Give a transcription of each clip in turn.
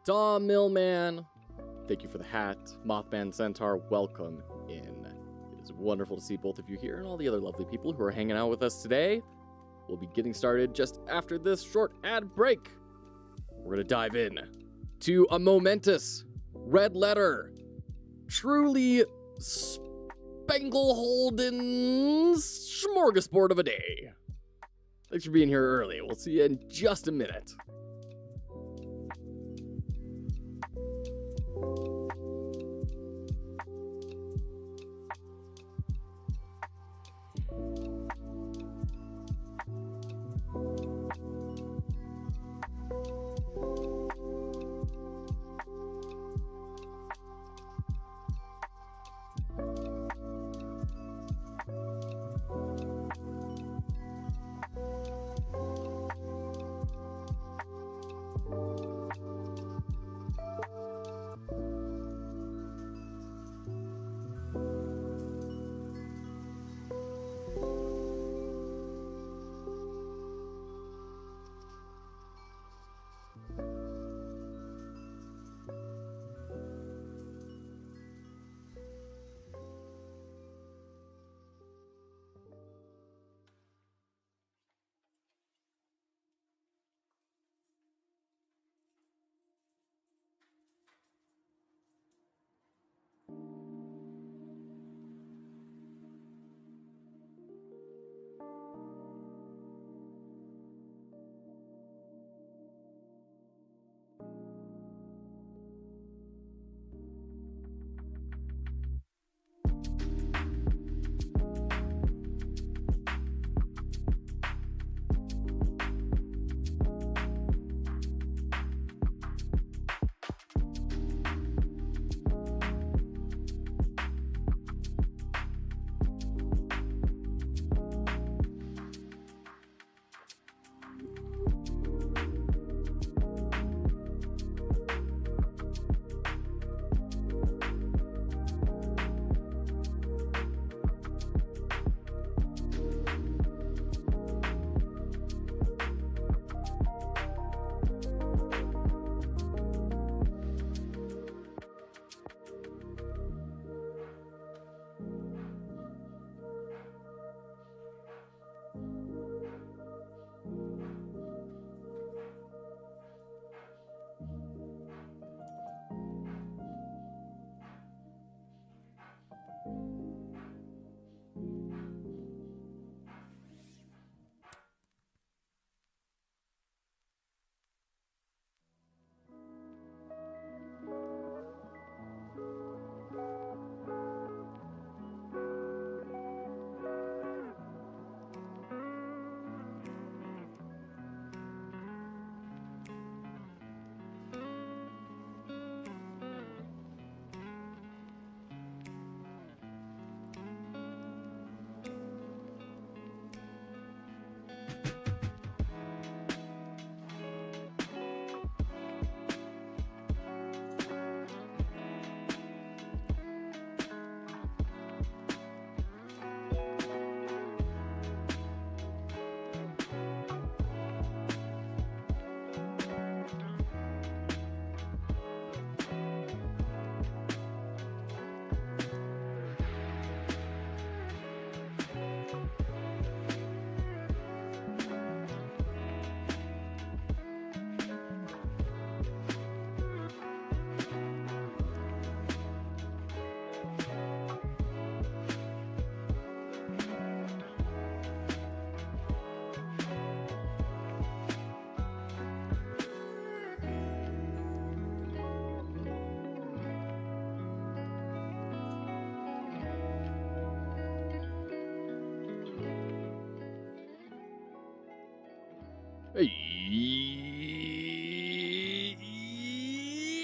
Tom Millman, thank you for the hat. Mothman Centaur, welcome in. It is wonderful to see both of you here and all the other lovely people who are hanging out with us today. We'll be getting started just after this short ad break. We're going to dive in to a momentous red letter, truly Spangle-Holden smorgasbord of a day. Thanks for being here early. We'll see you in just a minute.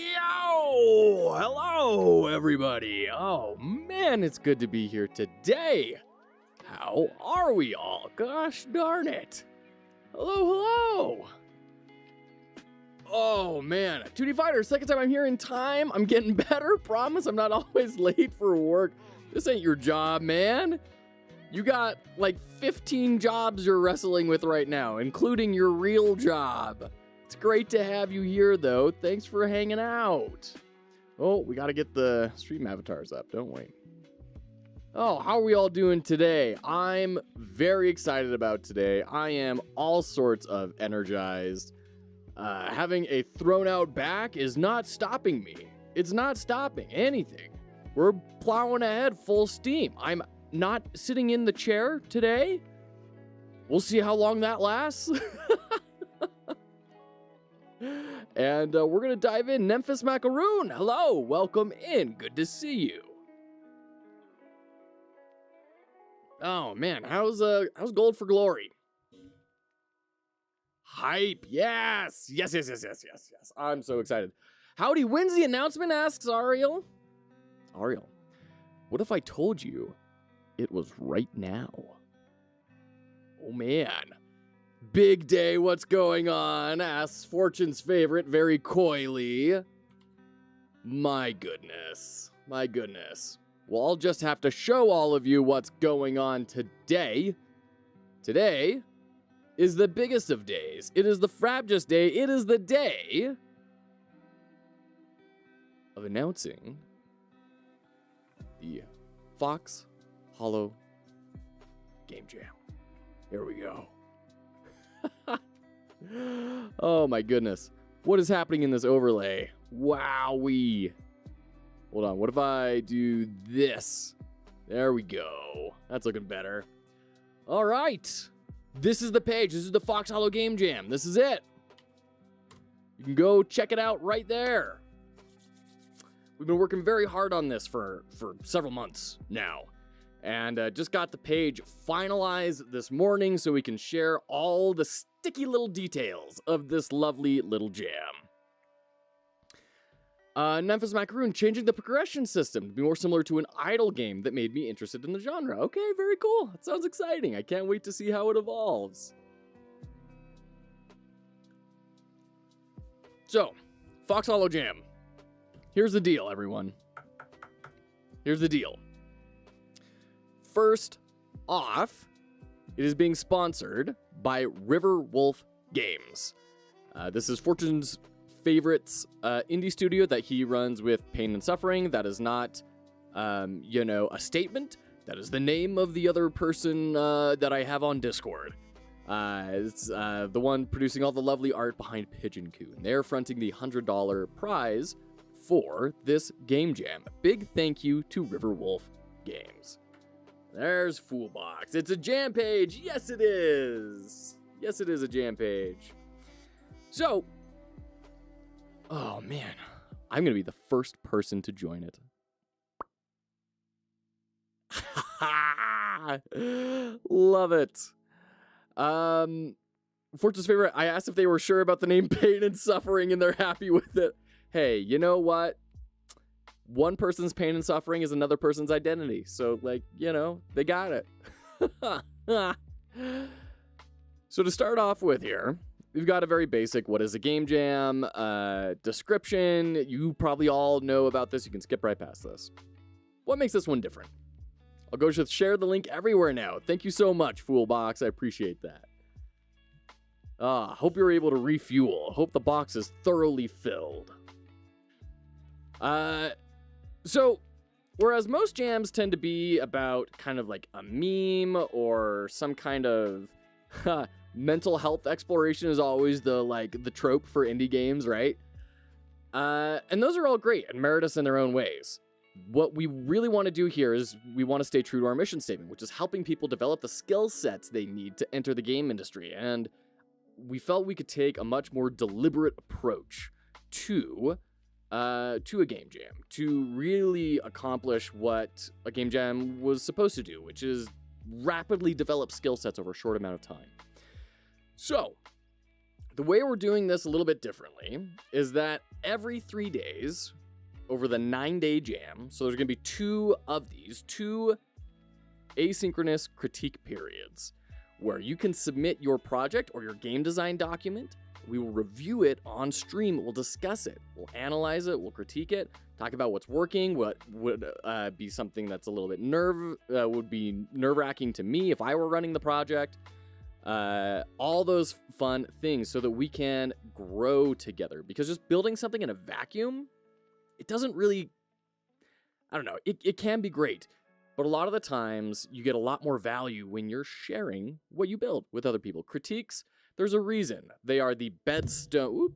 Yo! Hello, everybody. Oh, man, it's good to be here today. How are we all? Gosh darn it. Hello. Oh, man. 2D Fighter, second time I'm here in time. I'm getting better. Promise I'm not always late for work. This ain't your job, man. You got like 15 jobs you're wrestling with right now, including your real job. It's great to have you here, though. Thanks for hanging out. Oh, we got to get the stream avatars up, don't we? Oh, how are we all doing today? I'm very excited about today. I am all sorts of energized. Having a thrown out back is not stopping me. It's not stopping anything. We're plowing ahead full steam. I'm not sitting in the chair today. We'll see how long that lasts. And we're going to dive in. Memphis Macaroon, hello. Welcome in. Good to see you. Oh, man. How's Gold for Glory? Hype. Yes. Yes. I'm so excited. Howdy wins the announcement, asks Ariel. Ariel, what if I told you it was right now? Oh, man. Big day, what's going on? Asks Fortune's favorite very coyly. My goodness. Well, I'll just have to show all of you what's going on today. Today is the biggest of days. It is the Frabjous Day. It is the day of announcing the Fox Hollow Game Jam. Here we go. Oh my goodness. What is happening in this overlay? Wowee. Hold on, what if I do this? There we go. That's looking better. All right. This is the page. This is the Fox Hollow Game Jam. This is it. You can go check it out right there. We've been working very hard on this for several months now. And just got the page finalized this morning so we can share all the sticky little details of this lovely little jam. Memphis Macaroon, changing the progression system to be more similar to an idle game that made me interested in the genre. Okay, very cool. That sounds exciting. I can't wait to see how it evolves. So, Fox Hollow Jam. Here's the deal, everyone. Here's the deal. First off, it is being sponsored by River Wolf Games. This is Fortune's favorites indie studio that he runs with Pain and Suffering. That is not, a statement. That is the name of the other person that I have on Discord. It's the one producing all the lovely art behind Pigeon Coon. They're fronting the $100 prize for this game jam. Big thank you to River Wolf Games. There's Foolbox. It's a jam page. Yes, it is. Yes, it is a jam page. So, oh man, I'm going to be the first person to join it. Love it. Fortune's favorite, I asked if they were sure about the name Pain and Suffering and they're happy with it. Hey, you know what? One person's pain and suffering is another person's identity. So, they got it. So to start off with here, we've got a very basic, what is a game jam, description. You probably all know about this. You can skip right past this. What makes this one different? I'll go just share the link everywhere now. Thank you so much, Foolbox. I appreciate that. Hope you're able to refuel. Hope the box is thoroughly filled. So, whereas most jams tend to be about kind of like a meme or some kind of mental health exploration is always the trope for indie games, right? And those are all great and merit us in their own ways. What we really want to do here is we want to stay true to our mission statement, which is helping people develop the skill sets they need to enter the game industry. And we felt we could take a much more deliberate approach to a game jam to really accomplish what a game jam was supposed to do, which is rapidly develop skill sets over a short amount of time. So, the way we're doing this a little bit differently is that every 3 days over the 9-day jam, so there's going to be 2 of these, 2 asynchronous critique periods where you can submit your project or your game design document. We will review it on stream. We'll discuss it. We'll analyze it. We'll critique it. Talk about what's working. What would be something that's a little bit nerve-wracking to me if I were running the project. all those fun things so that we can grow together. Because just building something in a vacuum, it doesn't really, I don't know, it can be great. But a lot of the times, you get a lot more value when you're sharing what you build with other people. Critiques, there's a reason. They are the bedstone,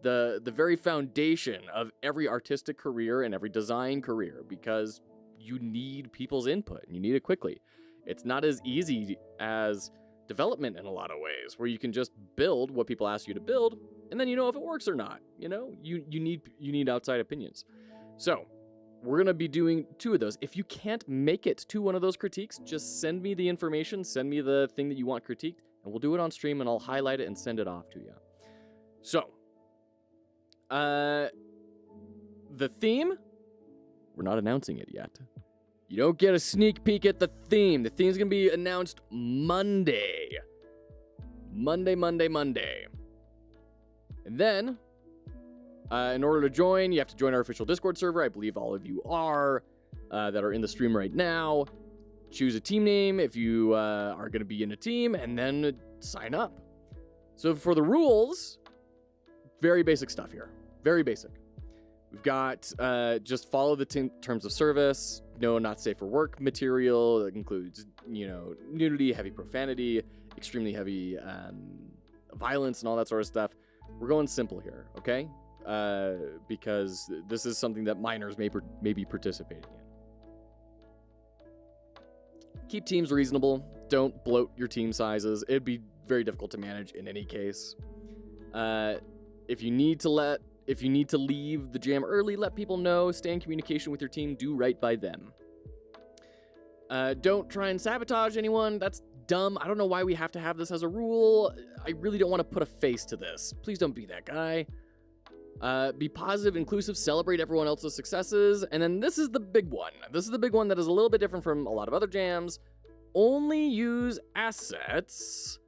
the very foundation of every artistic career and every design career, because you need people's input, and you need it quickly. It's not as easy as development in a lot of ways, where you can just build what people ask you to build, and then you know if it works or not. You know, you need outside opinions. So we're gonna be doing 2 of those. If you can't make it to one of those critiques, just send me the information, send me the thing that you want critiqued, and we'll do it on stream, and I'll highlight it and send it off to you. So, the theme, we're not announcing it yet. You don't get a sneak peek at the theme. The theme's gonna be announced Monday. Monday. And then, in order to join, you have to join our official Discord server. I believe all of you are, that are in the stream right now. Choose a team name if you are gonna be in a team, and then sign up. So for the rules, very basic stuff here. Very basic. We've got just follow the terms of service. No, not safe for work material. That includes, nudity, heavy profanity, extremely heavy violence, and all that sort of stuff. We're going simple here, okay? Because this is something that minors may be participating in. Keep teams reasonable. Don't bloat your team sizes. It'd be very difficult to manage in any case. If you need to leave the jam early, let people know. Stay in communication with your team. Do right by them. Don't try and sabotage anyone. That's dumb. I don't know why we have to have this as a rule. I really don't want to put a face to this. Please don't be that guy. Be positive, inclusive, celebrate everyone else's successes. And then this is the big one. This is the big one that is a little bit different from a lot of other jams. Only use assets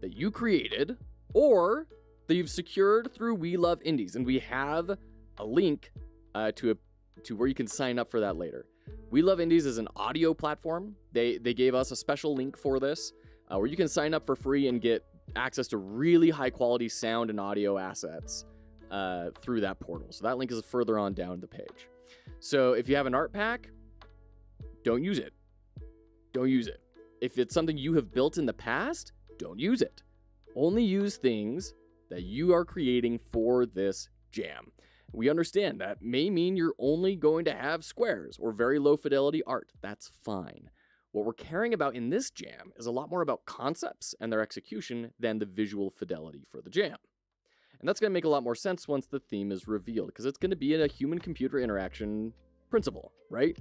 that you created or that you've secured through We Love Indies. And we have a link to where you can sign up for that later. We Love Indies is an audio platform. They gave us a special link for this where you can sign up for free and get access to really high quality sound and audio assets through that portal. So that link is further on down the page. So if you have an art pack, don't use it. Don't use it. If it's something you have built in the past, don't use it. Only use things that you are creating for this jam. We understand that may mean you're only going to have squares or very low fidelity art. That's fine. What we're caring about in this jam is a lot more about concepts and their execution than the visual fidelity for the jam. And that's going to make a lot more sense once the theme is revealed, because it's going to be in a human-computer interaction principle, right?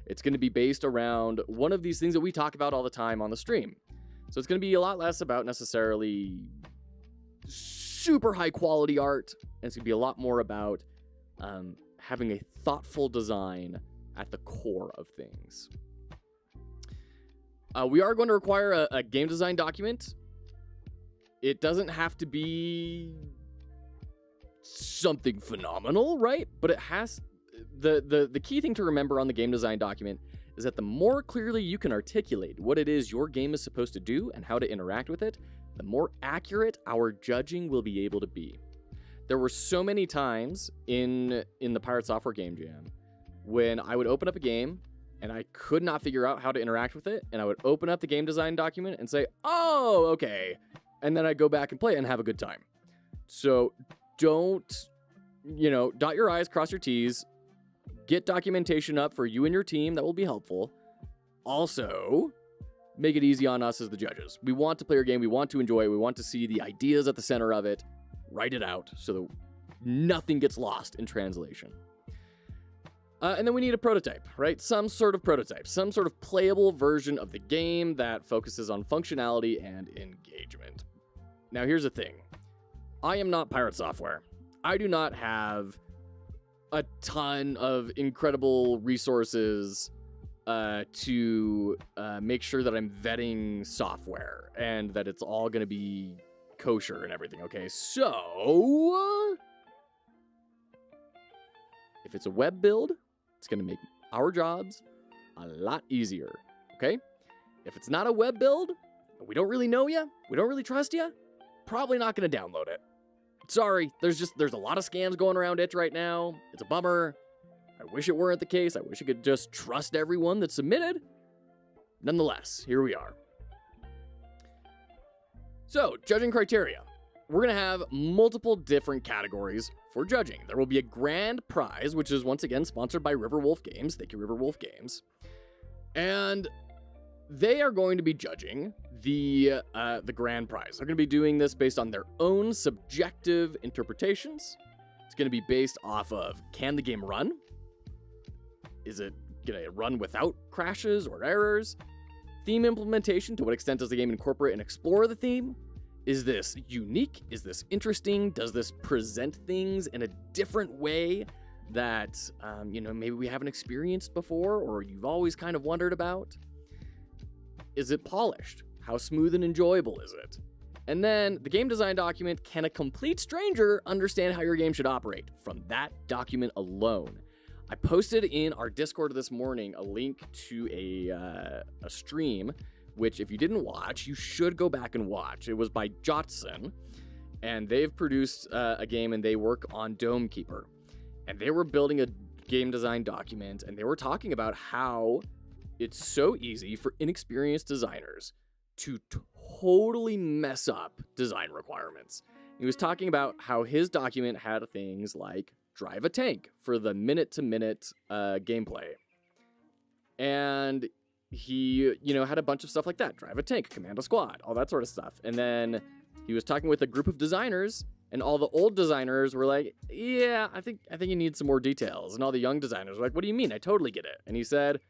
It's going to be based around one of these things that we talk about all the time on the stream. So it's going to be a lot less about necessarily super high-quality art, and it's going to be a lot more about having a thoughtful design at the core of things. We are going to require a game design document. It doesn't have to be something phenomenal, right? But it has the key thing to remember on the game design document is that the more clearly you can articulate what it is your game is supposed to do and how to interact with it, the more accurate our judging will be able to be. There were so many times in the Pirate Software Game Jam when I would open up a game and I could not figure out how to interact with it, and I would open up the game design document and say, oh, okay, and then I'd go back and play it and have a good time. So don't, dot your I's, cross your T's, get documentation up for you and your team. That will be helpful. Also, make it easy on us as the judges. We want to play your game. We want to enjoy it. We want to see the ideas at the center of it. Write it out so that nothing gets lost in translation. And then we need a prototype, right? Some sort of prototype, some sort of playable version of the game that focuses on functionality and engagement. Now, here's the thing. I am not Pirate Software. I do not have a ton of incredible resources to make sure that I'm vetting software and that it's all going to be kosher and everything, okay? So, if it's a web build, it's going to make our jobs a lot easier, okay? If it's not a web build, we don't really know you, we don't really trust you, probably not going to download it. Sorry, there's a lot of scams going around Itch right now. It's a bummer. I wish it weren't the case. I wish I could just trust everyone that submitted. Nonetheless, here we are. So, judging criteria. We're going to have multiple different categories for judging. There will be a grand prize, which is once again sponsored by Riverwolf Games. Thank you, Riverwolf Games. And they are going to be judging the grand prize. They're going to be doing this based on their own subjective interpretations. It's going to be based off of, can the game run? Is it going to run without crashes or errors? Theme implementation, to what extent does the game incorporate and explore the theme? Is this unique? Is this interesting? Does this present things in a different way that, maybe we haven't experienced before or you've always kind of wondered about? Is it polished? How smooth and enjoyable is it? And then the game design document, can a complete stranger understand how your game should operate? From that document alone. I posted in our Discord this morning a link to a stream, which if you didn't watch, you should go back and watch. It was by Jotson, and they've produced a game and they work on Dome Keeper. And they were building a game design document and they were talking about how it's so easy for inexperienced designers to totally mess up design requirements. He was talking about how his document had things like drive a tank for the minute-to-minute gameplay. And he, had a bunch of stuff like that. Drive a tank, command a squad, all that sort of stuff. And then he was talking with a group of designers, and all the old designers were like, yeah, I think you need some more details. And all the young designers were like, what do you mean? I totally get it. And he said,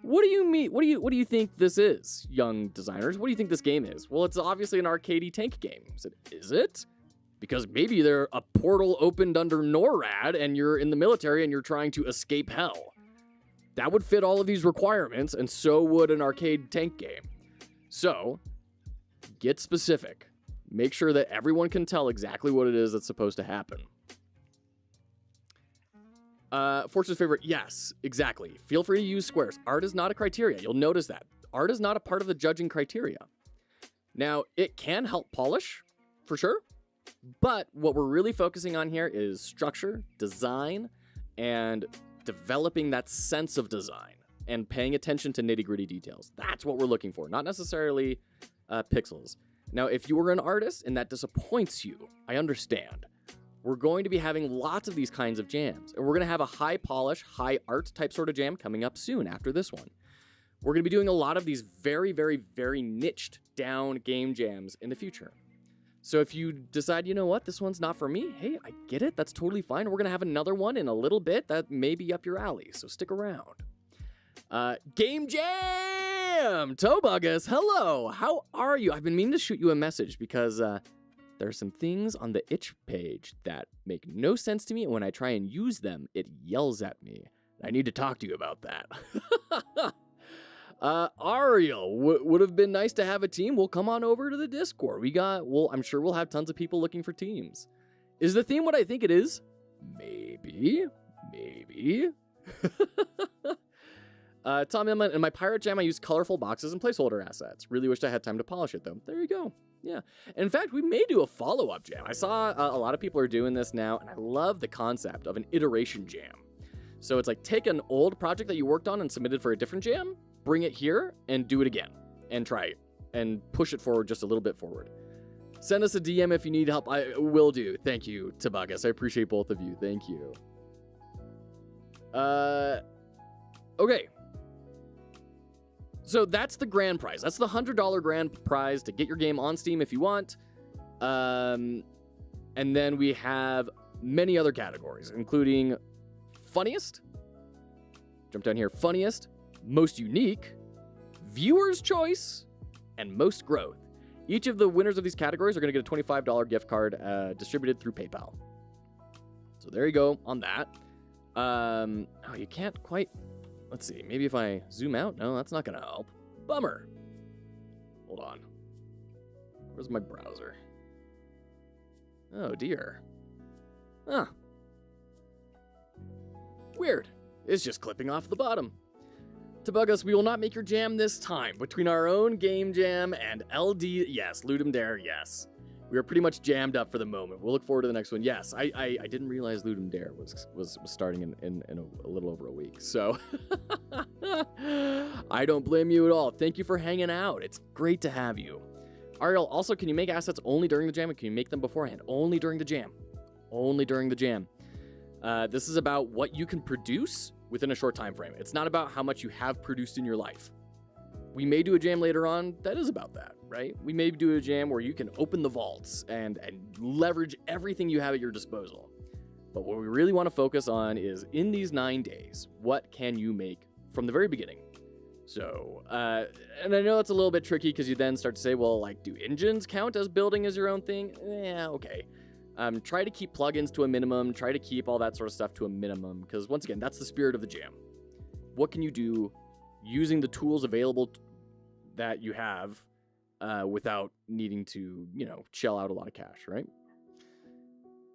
what do you mean? What do you think this is, young designers? What do you think this game is? Well, it's obviously an arcadey tank game. I said, is it? Because maybe a portal opened under NORAD and you're in the military and you're trying to escape hell. That would fit all of these requirements, and so would an arcade tank game. So, get specific. Make sure that everyone can tell exactly what it is that's supposed to happen. Fortune's favorite, yes, exactly. Feel free to use squares. Art is not a criteria. You'll notice that. Art is not a part of the judging criteria. Now, it can help polish, for sure. But what we're really focusing on here is structure, design, and developing that sense of design and paying attention to nitty-gritty details. That's what we're looking for, not necessarily pixels. Now, if you were an artist and that disappoints you, I understand. We're going to be having lots of these kinds of jams, and we're going to have a high polish, high art type sort of jam coming up soon after this one. We're going to be doing a lot of these very, very, very niched down game jams in the future. So if you decide, you know what, this one's not for me, hey, I get it, that's totally fine. We're going to have another one in a little bit that may be up your alley, so stick around. Game Jam! Tobugus, hello! How are you? I've been meaning to shoot you a message because there are some things on the Itch page that make no sense to me, and when I try and use them, it yells at me. I need to talk to you about that. Ariel, would have been nice to have a team. We'll come on over to the Discord. I'm sure we'll have tons of people looking for teams. Is the theme what I think it is? Maybe. Tom Inman, in my Pirate Jam, I used colorful boxes and placeholder assets. Really wished I had time to polish it, though. There you go. Yeah. In fact, we may do a follow-up jam. I saw a lot of people are doing this now, and I love the concept of an iteration jam. So it's like take an old project that you worked on and submitted for a different jam, bring it here, and do it again, and try it, and push it forward just a little bit forward. Send us a DM if you need help. I will do. Thank you, Tobugus. I appreciate both of you. Thank you. Okay. So that's the grand prize. That's the $100 grand prize to get your game on Steam if you want. And then we have many other categories, including funniest. Jump down here. Funniest, most unique, viewer's choice, and most growth. Each of the winners of these categories are going to get a $25 gift card distributed through PayPal. So there you go on that. Oh, you can't quite... Let's see. Maybe if I zoom out? No, that's not going to help. Bummer. Hold on. Where's my browser? Oh, dear. Huh. Weird. It's just clipping off the bottom. to bug us, we will not make your jam this time. Between our own game jam and LD, yes, Ludum Dare, yes. We are pretty much jammed up for the moment. We'll look forward to the next one. Yes, I didn't realize Ludum Dare was starting in a little over a week. So I don't blame you at all. Thank you for hanging out. It's great to have you. Ariel, also, can you make assets only during the jam? And can you make them beforehand? Only during the jam. Only during the jam. This is about what you can produce within a short time frame. It's not about how much you have produced in your life. We may do a jam later on that is about that, right? We may do a jam where you can open the vaults and leverage everything you have at your disposal. But what we really want to focus on is, in these 9 days, what can you make from the very beginning? So, and I know it's a little bit tricky because you then start to say, well, like, do engines count as building as your own thing? Yeah, okay. Try to keep plugins to a minimum. Try to keep all that sort of stuff to a minimum, because once again, that's the spirit of the jam. What can you do using the tools available that you have without needing to, shell out a lot of cash, right?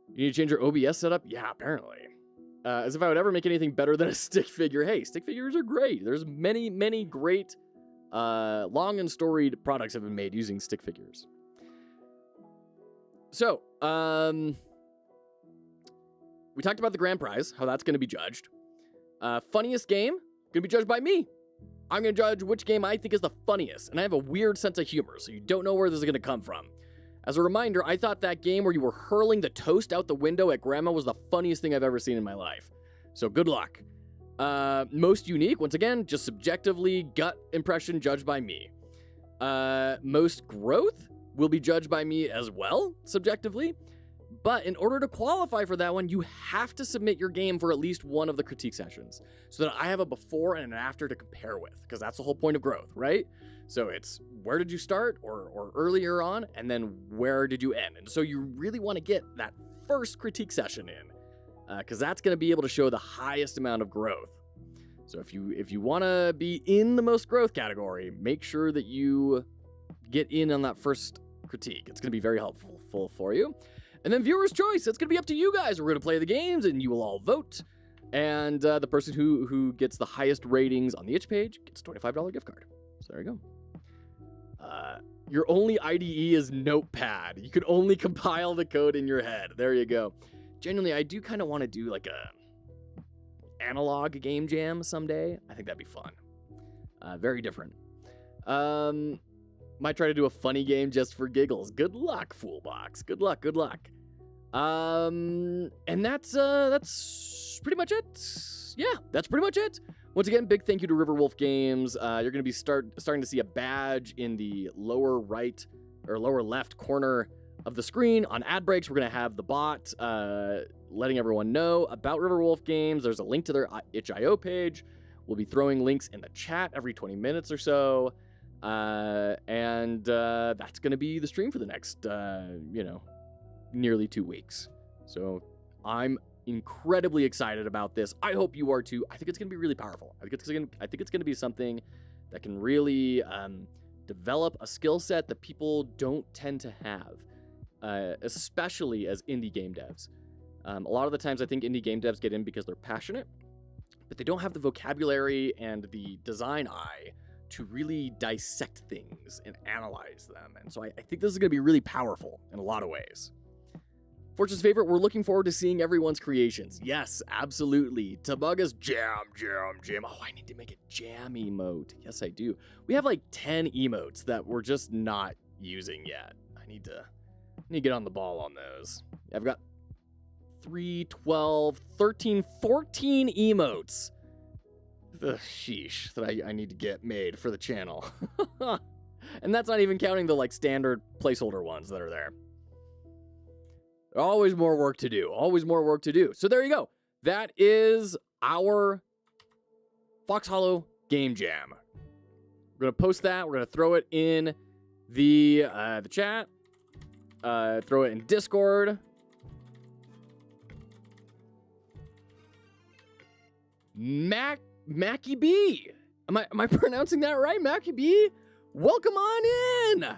You need to change your OBS setup? Yeah, apparently. As if I would ever make anything better than a stick figure. Hey, stick figures are great. There's many, many great long and storied products have been made using stick figures. So, we talked about the grand prize, how that's going to be judged. Funniest game, going to be judged by me. I'm going to judge which game I think is the funniest, and I have a weird sense of humor, so you don't know where this is going to come from. As a reminder, I thought that game where you were hurling the toast out the window at Grandma was the funniest thing I've ever seen in my life. So good luck. Most unique, once again, just subjectively, gut impression judged by me. Most growth will be judged by me as well, subjectively. But in order to qualify for that one, you have to submit your game for at least one of the critique sessions so that I have a before and an after to compare with, because that's the whole point of growth, right? So it's where did you start or earlier on, and then where did you end? And so you really want to get that first critique session in, because that's going to be able to show the highest amount of growth. So if you want to be in the most growth category, make sure that you get in on that first critique. It's going to be very helpful for you. And then viewer's choice. It's going to be up to you guys. We're going to play the games, and you will all vote. And the person who gets the highest ratings on the itch page gets a $25 gift card. So there you go. Your only IDE is Notepad. You can only compile the code in your head. There you go. Genuinely, I do kind of want to do like a analog game jam someday. I think that'd be fun. Very different. Might try to do a funny game just for giggles. Good luck, Foolbox. Good luck. Good luck. And that's pretty much it. Yeah, that's pretty much it. Once again, big thank you to Riverwolf Games. You're going to be starting to see a badge in the lower right or lower left corner of the screen. On ad breaks, we're going to have the bot letting everyone know about Riverwolf Games. There's a link to their itch.io page. We'll be throwing links in the chat every 20 minutes or so. And that's going to be the stream for the next, nearly 2 weeks. So I'm incredibly excited about this. I hope you are too. I think it's going to be really powerful. I think it's going to be something that can really develop a skill set that people don't tend to have, especially as indie game devs. A lot of the times I think indie game devs get in because they're passionate, but they don't have the vocabulary and the design eye to really dissect things and analyze them. And so I think this is going to be really powerful in a lot of ways. Fortune's favorite, we're looking forward to seeing everyone's creations. Yes, absolutely. Tabaga's jam. Oh, I need to make a jam emote. Yes, I do. We have like 10 emotes that we're just not using yet. I need to get on the ball on those. I've got 3, 12, 13, 14 emotes. Sheesh, that I need to get made for the channel. And that's not even counting the like standard placeholder ones that are there. Always more work to do. Always more work to do. So there you go. That is our Fox Hollow Game Jam. We're going to post that. We're going to throw it in the chat. Throw it in Discord. Mackie B. Am I pronouncing that right? Mackie B? Welcome on in.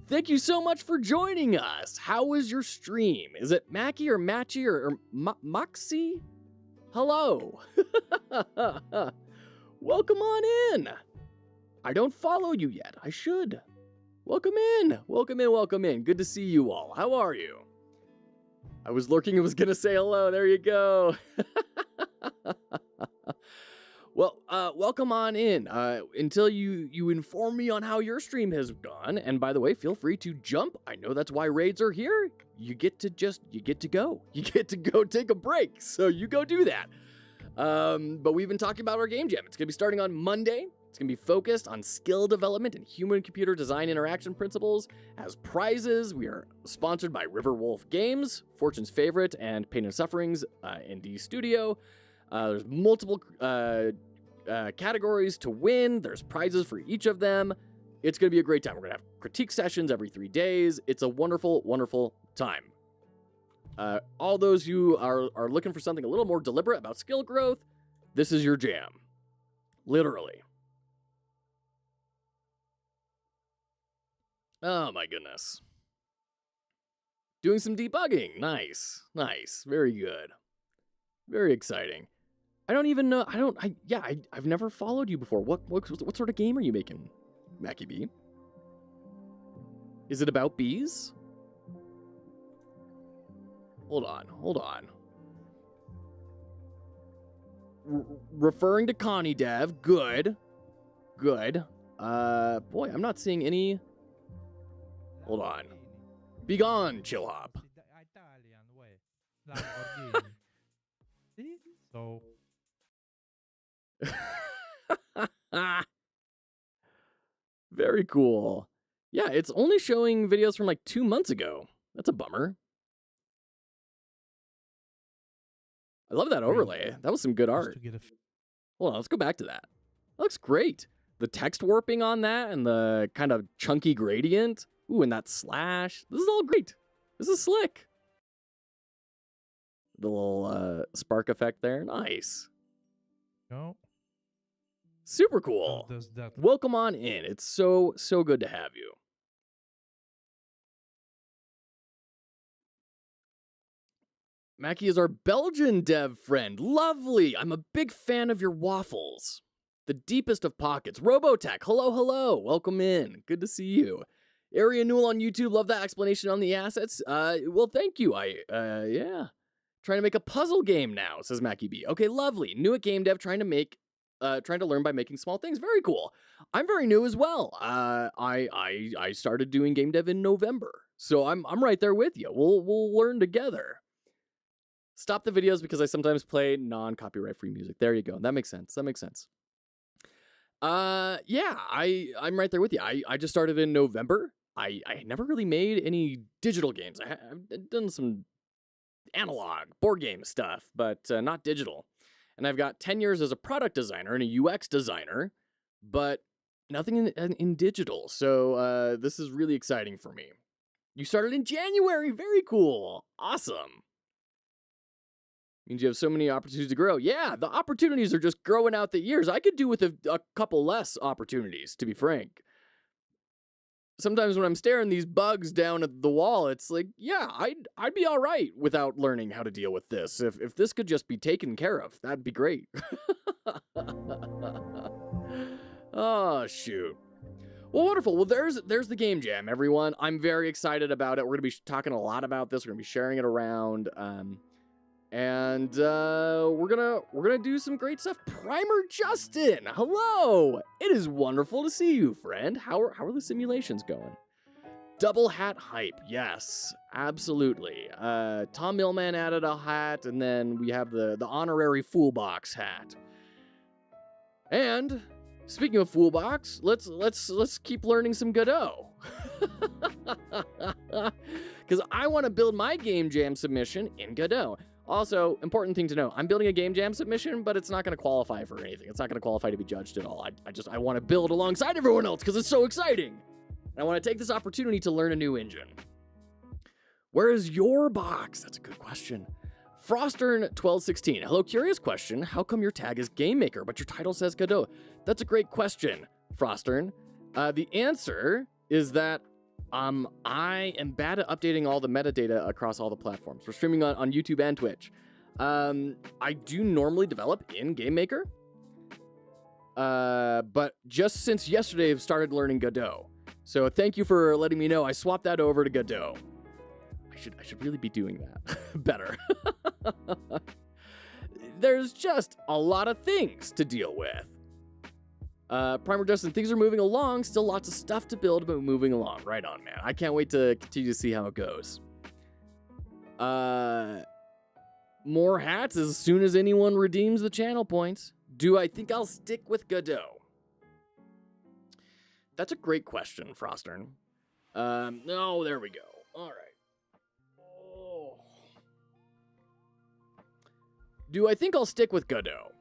Thank you so much for joining us. How was your stream? Is it Mackie or Matchy or Moxie? Hello. Welcome on in. I don't follow you yet. I should. Welcome in. Welcome in. Welcome in. Good to see you all. How are you? I was lurking and was going to say hello. There you go. Well, welcome on in. Until you inform me on how your stream has gone. And by the way, feel free to jump. I know that's why raids are here. You get to go. You get to go take a break. So you go do that. But we've been talking about our game jam. It's going to be starting on Monday. It's going to be focused on skill development and human-computer design interaction principles. As prizes, we are sponsored by Riverwolf Games, Fortune's Favorite, and Pain and Suffering's indie studio. There's multiple categories to win. There's prizes for each of them. It's going to be a great time. We're going to have critique sessions every 3 days. It's a wonderful, wonderful time. All those who are looking for something a little more deliberate about skill growth, this is your jam. Literally. Oh my goodness. Doing some debugging. Nice. Nice. Very good. Very exciting. I don't even know. I've never followed you before. What sort of game are you making, Mackie B? Is it about bees? Hold on. Referring to Connie Dev. Good. Boy, I'm not seeing any. Hold on. Be gone, Chill Hop. So. Very cool. Yeah, it's only showing videos from like 2 months ago. That's a bummer. I love that overlay. That was some good art. Hold on, let's go back to that. That looks great. The text warping on that and the kind of chunky gradient. Ooh, and that slash. This is all great. This is slick. The little spark effect there. Nice. No. Super cool. Welcome on in. It's so good to have you. Mackie is our Belgian dev friend. Lovely. I'm a big fan of your waffles. The deepest of pockets. Robotech. Hello. Welcome in. Good to see you. Area Newell on YouTube. Love that explanation on the assets. Well, thank you. Yeah. Trying to make a puzzle game now, says Mackie B. Okay, lovely. New at game dev, trying to learn by making small things. Very cool. I'm very new as well. I started doing game dev in November, so I'm right there with you. We'll learn together. Stop the videos because I sometimes play non-copyright free music. There you go. That makes sense. Yeah, I'm right there with you. I just started in November. I never really made any digital games. I've done some analog board game stuff, but not digital. And I've got 10 years as a product designer and a UX designer, but nothing in digital. So this is really exciting for me. You started in January. Very cool. Awesome. Means you have so many opportunities to grow. Yeah, the opportunities are just growing out the years. I could do with a couple less opportunities, to be frank. Sometimes when I'm staring these bugs down at the wall, it's like, yeah, I'd be all right without learning how to deal with this. If this could just be taken care of, that'd be great. Oh, shoot. Well, wonderful. Well, there's the game jam, everyone. I'm very excited about it. We're going to be talking a lot about this. We're going to be sharing it around. And we're gonna do some great stuff. Primer Justin, hello! It is wonderful to see you, friend. How are the simulations going? Double hat hype, yes, absolutely. Tom Millman added a hat, and then we have the honorary Fool Box hat. And speaking of Fool Box, let's keep learning some Godot. Because I want to build my game jam submission in Godot. Also, important thing to know, I'm building a game jam submission, but it's not going to qualify for anything. It's not going to qualify to be judged at all. I want to build alongside everyone else because it's so exciting. And I want to take this opportunity to learn a new engine. Where is your box? That's a good question. Frostern1216. Hello, curious question. How come your tag is GameMaker, but your title says Godot? That's a great question, Frostern. The answer is that I am bad at updating all the metadata across all the platforms. We're streaming on YouTube and Twitch. I do normally develop in GameMaker. But just since yesterday, I've started learning Godot. So thank you for letting me know. I swapped that over to Godot. I should really be doing that better. There's just a lot of things to deal with. Primer Justin, things are moving along. Still lots of stuff to build, but moving along. Right on, man. I can't wait to continue to see how it goes. More hats as soon as anyone redeems the channel points. Do I think I'll stick with Godot? That's a great question, Frostern. Oh, there we go. All right. Oh. Do I think I'll stick with Godot?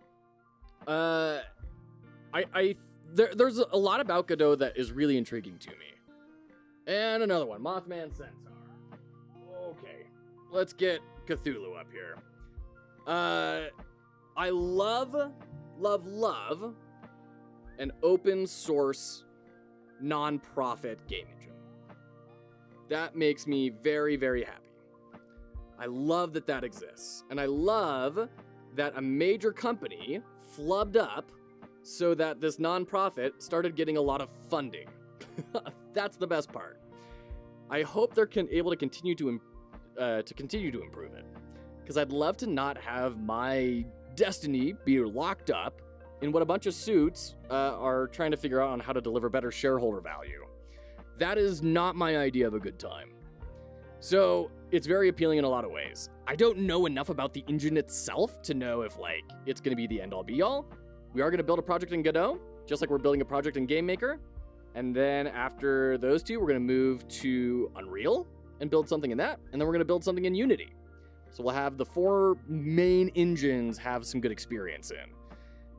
There's a lot about Godot that is really intriguing to me. And another one, Mothman Centaur. Okay, let's get Cthulhu up here. I love an open source non-profit game engine. That makes me very, very happy. I love that exists. And I love that a major company flubbed up so that this non-profit started getting a lot of funding. That's the best part. I hope they're able to continue to improve it, because I'd love to not have my destiny be locked up in what a bunch of suits are trying to figure out on how to deliver better shareholder value. That is not my idea of a good time. So it's very appealing in a lot of ways. I don't know enough about the engine itself to know if it's going to be the end-all be-all. We are going to build a project in Godot, just like we're building a project in GameMaker. And then after those two, we're going to move to Unreal and build something in that. And then we're going to build something in Unity. So we'll have the 4 main engines have some good experience in.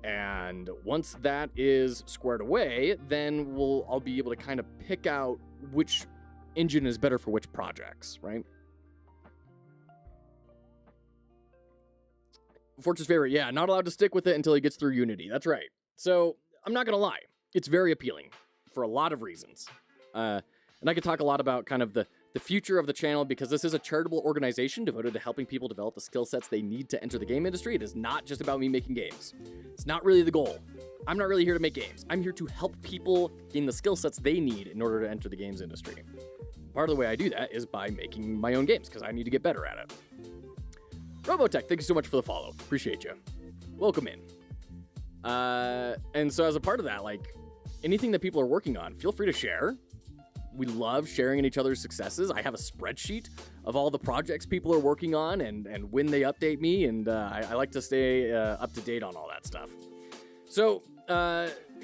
And once that is squared away, then I'll be able to kind of pick out which engine is better for which projects, right? Fortune's favorite, yeah, not allowed to stick with it until he gets through Unity. That's right. So I'm not going to lie. It's very appealing for a lot of reasons. And I could talk a lot about kind of the future of the channel, because this is a charitable organization devoted to helping people develop the skill sets they need to enter the game industry. It is not just about me making games. It's not really the goal. I'm not really here to make games. I'm here to help people gain the skill sets they need in order to enter the games industry. Part of the way I do that is by making my own games, because I need to get better at it. Robotech, thank you so much for the follow. Appreciate you. Welcome in. And so as a part of that, anything that people are working on, feel free to share. We love sharing in each other's successes. I have a spreadsheet of all the projects people are working on and when they update me, and I like to stay up to date on all that stuff. So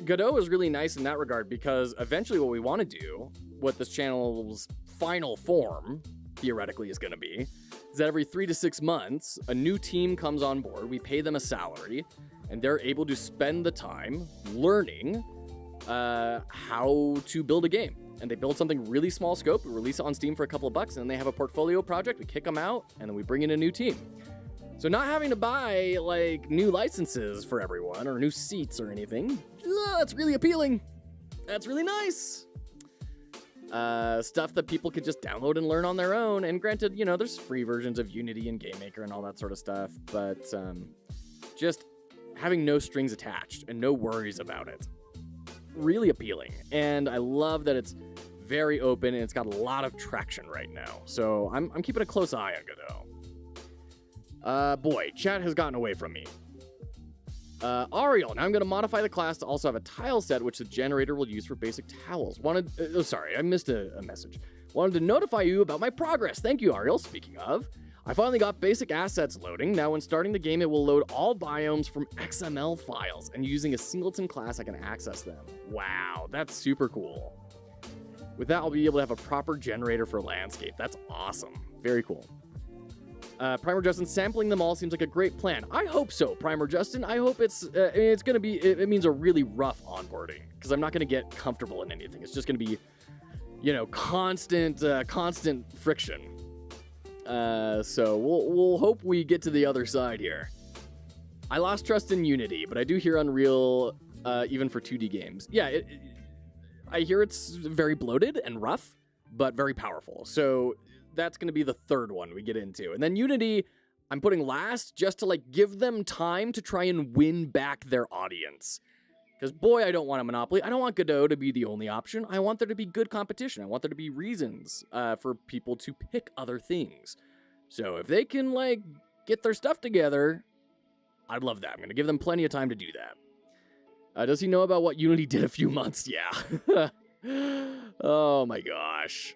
Godot is really nice in that regard, because eventually what we want to do, what this channel's final form theoretically is going to be, is that every 3 to 6 months, a new team comes on board, we pay them a salary, and they're able to spend the time learning how to build a game. And they build something really small scope, we release it on Steam for a couple of bucks, and then they have a portfolio project, we kick them out, and then we bring in a new team. So not having to buy, new licenses for everyone, or new seats or anything, that's really appealing. That's really nice. Stuff that people could just download and learn on their own, and granted, there's free versions of Unity and GameMaker and all that sort of stuff, but just having no strings attached and no worries about it. Really appealing, and I love that it's very open and it's got a lot of traction right now. So I'm keeping a close eye on Godot. Boy, chat has gotten away from me. Ariel, now I'm going to modify the class to also have a tile set, which the generator will use for basic towels. Sorry, I missed a message. Wanted to notify you about my progress. Thank you, Ariel. Speaking of, I finally got basic assets loading. Now when starting the game, it will load all biomes from XML files, and using a singleton class, I can access them. Wow, that's super cool. With that, I'll be able to have a proper generator for landscape. That's awesome. Very cool. Primer Justin, sampling them all seems like a great plan. I hope so, Primer Justin. I hope it's going to be, it means a really rough onboarding, because I'm not going to get comfortable in anything. It's just going to be, constant friction. So we'll hope we get to the other side here. I lost trust in Unity, but I do hear Unreal, even for 2D games. Yeah, I hear it's very bloated and rough, but very powerful. So that's going to be the third one we get into. And then Unity, I'm putting last just to give them time to try and win back their audience. Because, boy, I don't want a monopoly. I don't want Godot to be the only option. I want there to be good competition. I want there to be reasons for people to pick other things. So if they can, like, get their stuff together, I'd love that. I'm going to give them plenty of time to do that. Does he know about what Unity did a few months? Yeah. Oh, my gosh.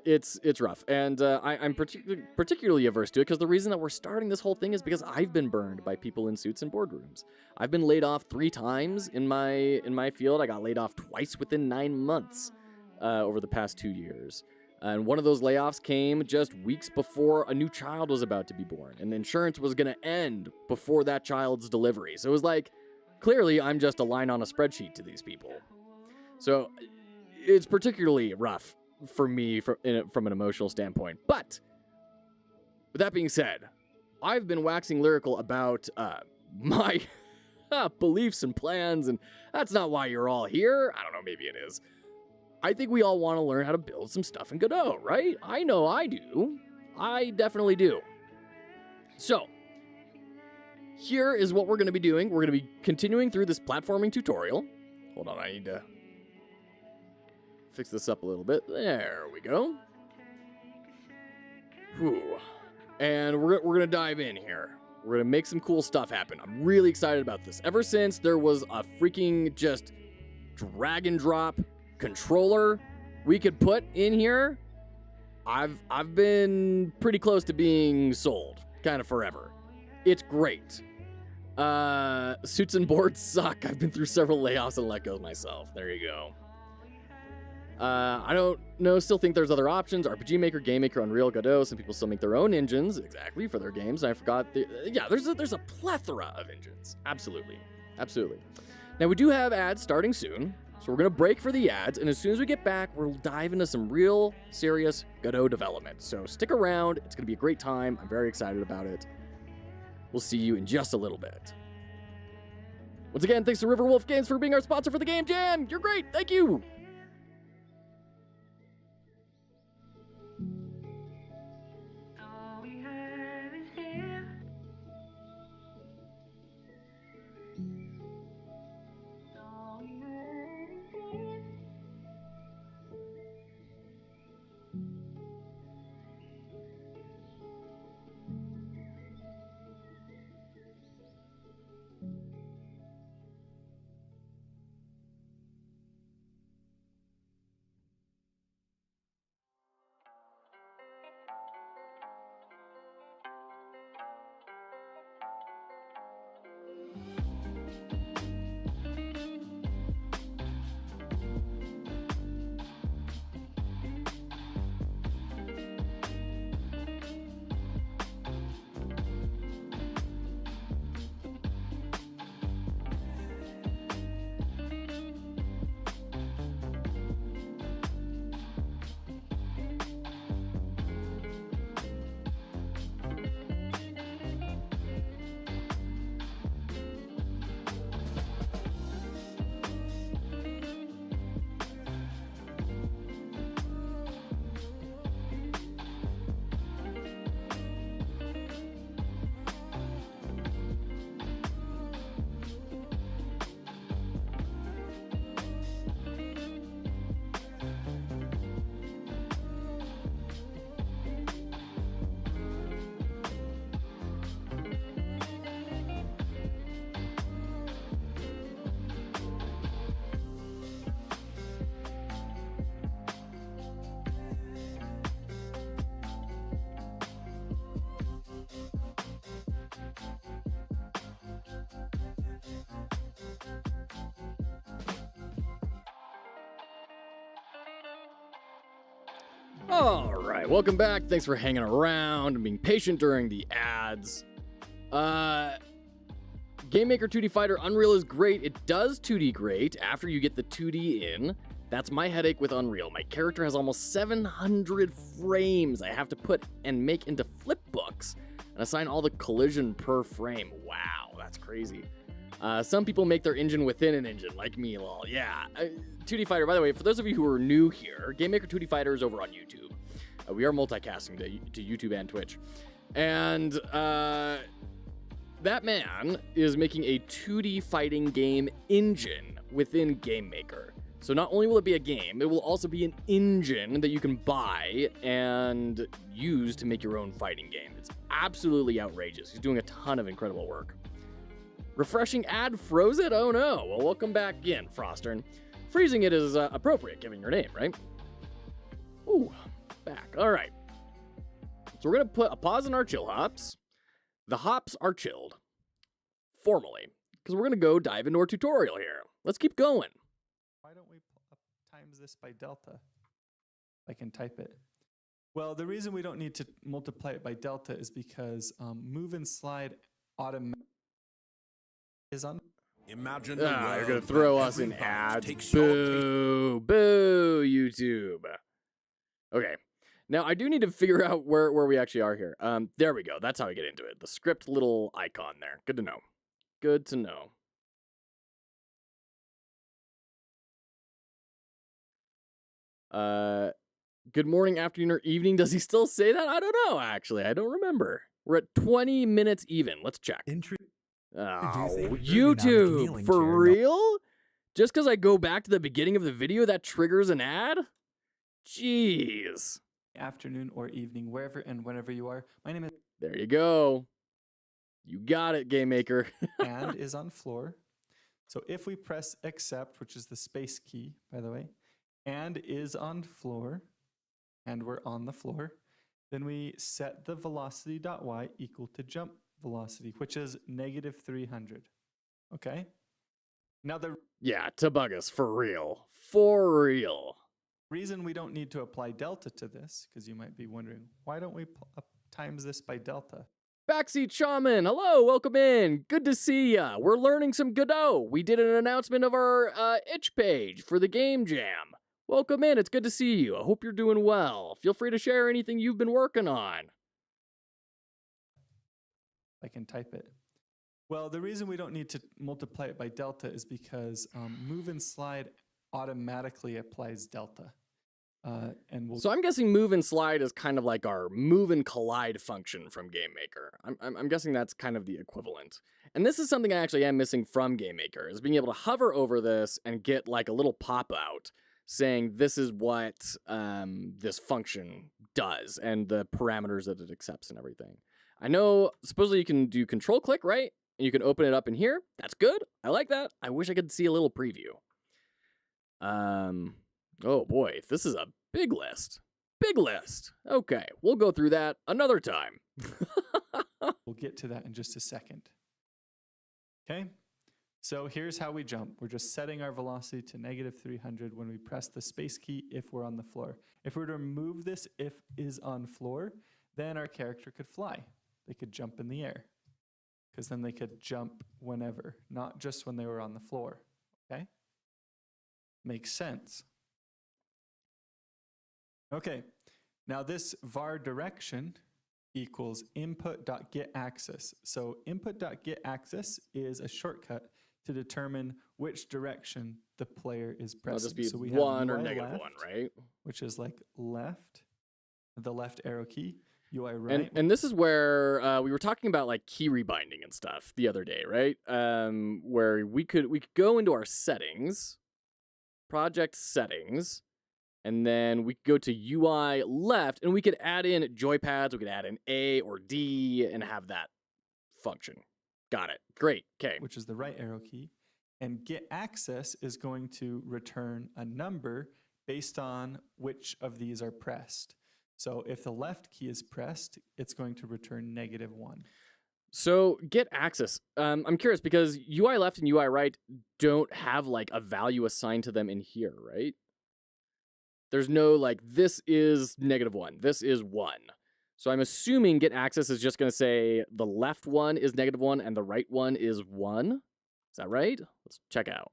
It's rough. And I'm particularly averse to it because the reason that we're starting this whole thing is because I've been burned by people in suits and boardrooms. I've been laid off 3 times in my field. I got laid off twice within 9 months over the past 2 years. And one of those layoffs came just weeks before a new child was about to be born. And insurance was going to end before that child's delivery. So it was like, clearly I'm just a line on a spreadsheet to these people. So it's particularly rough for me from an emotional standpoint. But with that being said, I've been waxing lyrical about my beliefs and plans, and that's not why you're all here. I don't know, maybe it is. I think we all want to learn how to build some stuff in Godot, right? I know I do. I definitely do. So, here is what we're going to be doing. We're going to be continuing through this platforming tutorial. Hold on, I need to fix this up a little bit. There we go. Whew. And we're going to dive in here. We're going to make some cool stuff happen. I'm really excited about this. Ever since there was a freaking just drag and drop controller we could put in here, I've been pretty close to being sold kind of forever. It's great. Suits and boards suck. I've been through several layoffs and let go myself. There you go. I don't know, still think there's other options. RPG Maker, GameMaker, Unreal, Godot. Some people still make their own engines, exactly, for their games. And I forgot, there's a plethora of engines. Absolutely. Absolutely. Now, we do have ads starting soon, so we're going to break for the ads, and as soon as we get back, we'll dive into some real, serious Godot development. So stick around. It's going to be a great time. I'm very excited about it. We'll see you in just a little bit. Once again, thanks to Riverwolf Games for being our sponsor for the Game Jam. You're great. Thank you. All right, welcome back. Thanks for hanging around and being patient during the ads. GameMaker 2D Fighter Unreal is great. It does 2D great after you get the 2D in. That's my headache with Unreal. My character has almost 700 frames I have to put and make into flip books and assign all the collision per frame. Wow, that's crazy. Some people make their engine within an engine, like me, lol. Yeah, 2D Fighter, by the way, for those of you who are new here, GameMaker 2D Fighter is over on YouTube. We are multicasting to YouTube and Twitch. And that man is making a 2D fighting game engine within GameMaker. So not only will it be a game, it will also be an engine that you can buy and use to make your own fighting game. It's absolutely outrageous. He's doing a ton of incredible work. Refreshing ad froze it? Oh no. Well, welcome back in, Frostern. Freezing it is appropriate given your name, right? Ooh, back. All right. So we're going to put a pause in our chill hops. The hops are chilled. Formally. Because we're going to go dive into our tutorial here. Let's keep going. Why don't we times this by delta? I can type it. Well, the reason we don't need to multiply it by delta is because move and slide automatically is on. Imagine you're going to throw us in ads. Boo, boo, YouTube. Okay. Now, I do need to figure out where we actually are here. There we go. That's how I get into it. The script little icon there. Good to know. Good to know. Good morning, afternoon, or evening. Does he still say that? I don't know, actually. I don't remember. We're at 20 minutes even. Let's check. Oh, YouTube, for real? Just because I go back to the beginning of the video, that triggers an ad? Jeez. Afternoon or evening, wherever and whenever you are. My name is... There you go. You got it, GameMaker. And is on floor. So if we press accept, which is the space key, by the way, and is on floor, and we're on the floor, then we set the velocity.y equal to jump velocity, which is negative 300. Okay? Now Yeah, to bug us, for real. For real. reason we don't need to apply delta to this, because you might be wondering, why don't we times this by delta? Backseat Shaman, hello, welcome in. Good to see ya. We're learning some Godot. We did an announcement of our itch page for the Game Jam. Welcome in, it's good to see you. I hope you're doing well. Feel free to share anything you've been working on. I can type it. Well, the reason we don't need to multiply it by delta is because move and slide automatically applies delta. So I'm guessing move and slide is kind of like our move and collide function from GameMaker. I'm guessing that's kind of the equivalent. And this is something I actually am missing from GameMaker, is being able to hover over this and get like a little pop-out saying this is what this function does and the parameters that it accepts and everything. I know supposedly you can do control click, right? And you can open it up in here. That's good. I like that. I wish I could see a little preview. Oh boy, this is a big list. Big list. Okay, we'll go through that another time. We'll get to that in just a second. Okay, so here's how we jump. We're just setting our velocity to negative 300 when we press the space key if we're on the floor. If we were to remove this if is on floor, then our character could fly. They could jump in the air, because then they could jump whenever, not just when they were on the floor. Okay? Makes sense. Okay, now this var direction equals input.getAxis. So input.getAxis is a shortcut to determine which direction the player is pressing. It'll just be so we one have or UI negative left, one, right? which is like left, the left arrow key. UI right. And this is where we were talking about like key rebinding and stuff the other day, right? Where we could go into our settings, project settings, and then we could go to UI left, and we could add in joypads. We could add an A or D and have that function. Got it. Great. Okay. Which is the right arrow key. And getAxis is going to return a number based on which of these are pressed. So if the left key is pressed, it's going to return -1. So getAxis, I'm curious because UI left and UI right don't have like a value assigned to them in here, right? There's no like, this is -1, this is 1. So I'm assuming getAxis is just going to say the left one is -1 and the right one is 1. Is that right? Let's check out.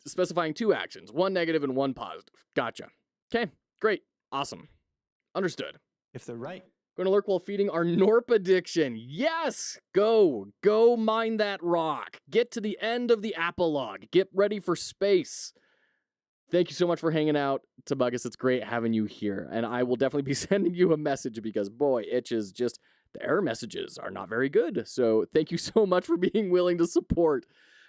Specifying 2 actions, 1 negative and 1 positive. Gotcha. Okay, great. Awesome. Understood. If the right... Going to lurk while feeding our Norp addiction. Yes! Go mine that rock. Get to the end of the apologue. Get ready for space. Thank you so much for hanging out, Tobuggus. It's great having you here. And I will definitely be sending you a message because, boy, Itch is just the error messages are not very good. So thank you so much for being willing to support.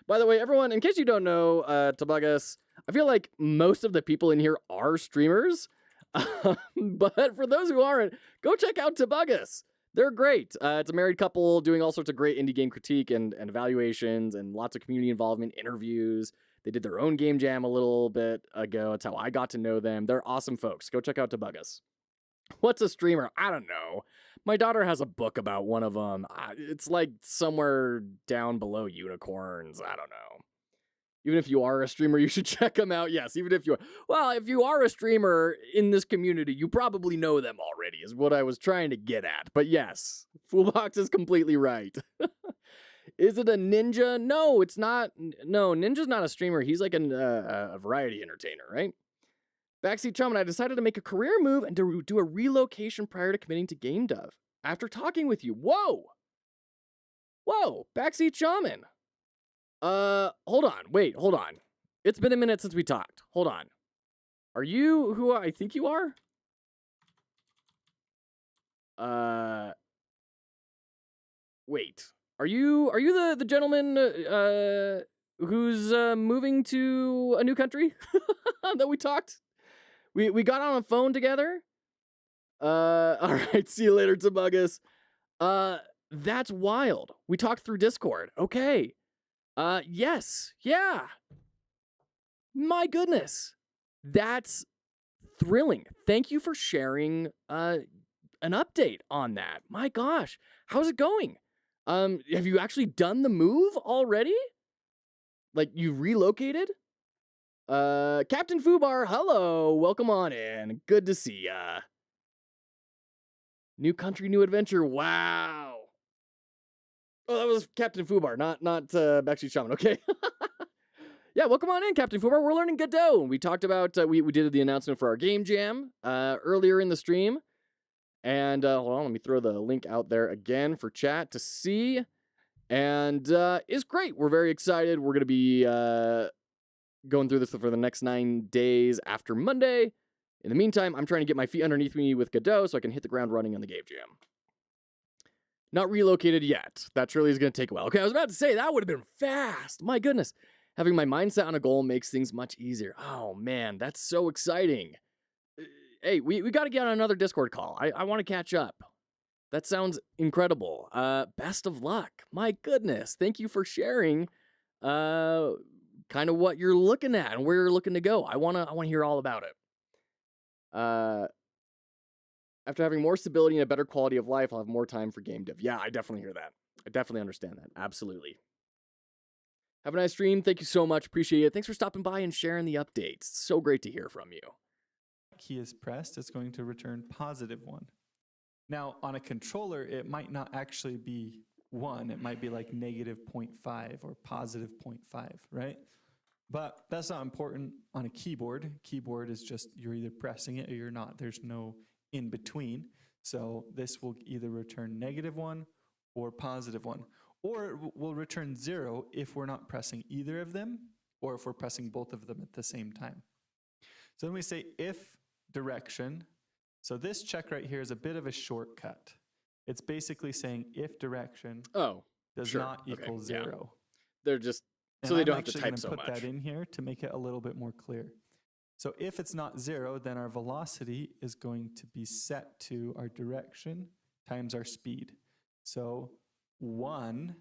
By the way, everyone, in case you don't know, Tabagas, I feel like most of the people in here are streamers. But for those who aren't, go check out Tabagas. They're great. It's a married couple doing all sorts of great indie game critique and evaluations and lots of community involvement, interviews. They did their own game jam a little bit ago. That's how I got to know them. They're awesome folks. Go check out Tabagas. What's a streamer? I don't know. My daughter has a book about one of them. It's like somewhere down below unicorns. I don't know. Even if you are a streamer, you should check them out. Yes, even if you are. Well, if you are a streamer in this community, you probably know them already, is what I was trying to get at. But yes, Foolbox is completely right. Is it a ninja? No, it's not. No, Ninja's not a streamer. He's like a variety entertainer, right? Backseat Chum and I decided to make a career move and to do a relocation prior to committing to game dev. After talking with you. Whoa! Whoa, Backseat Shaman. Hold on. Wait, hold on. It's been a minute since we talked. Hold on. Are you who I think you are? Wait. Are you the gentleman who's moving to a new country that we talked? We got on a phone together. All right. See you later, Tabagas. That's wild. We talked through Discord. Okay. Yes. Yeah. My goodness. That's thrilling. Thank you for sharing an update on that. My gosh. How's it going? Have you actually done the move already? Like you relocated? Captain Fubar, hello. Welcome on in. Good to see ya. New country, new adventure. Wow. Oh, that was Captain Fubar, not Backstreet Shaman. Okay. Yeah, welcome on in, Captain Fubar. We're learning Godot. We talked about we did the announcement for our game jam earlier in the stream. And hold on, let me throw the link out there again for chat to see. And it's great. We're very excited. We're gonna be going through this for the next 9 days after Monday. In the meantime, I'm trying to get my feet underneath me with Godot so I can hit the ground running on the game jam. Not relocated yet. That surely is going to take a while. Okay, I was about to say, that would have been fast. My goodness. Having my mindset on a goal makes things much easier. Oh, man, that's so exciting. Hey, we got to get on another Discord call. I want to catch up. That sounds incredible. Best of luck. My goodness. Thank you for sharing kind of what you're looking at and where you're looking to go. I want to hear all about it. After having more stability and a better quality of life, I'll have more time for game dev. Yeah, I definitely hear that. I definitely understand that. Absolutely. Have a nice stream. Thank you so much. Appreciate it. Thanks for stopping by and sharing the updates. So great to hear from you. Key is pressed, it's going to return +1. Now, on a controller, it might not actually be 1. It might be like -0.5 or +0.5, right? But that's not important on a keyboard. Keyboard is just you're either pressing it or you're not. There's no in between. So this will either return -1 or +1. Or it will return 0 if we're not pressing either of them or if we're pressing both of them at the same time. So when we say if direction, so this check right here is a bit of a shortcut. It's basically saying if direction does not equal 0. Yeah. They're just and so they I'm don't have to type actually so gonna much. put that in here to make it a little bit more clear. So if it's not 0, then our velocity is going to be set to our direction times our speed. So 1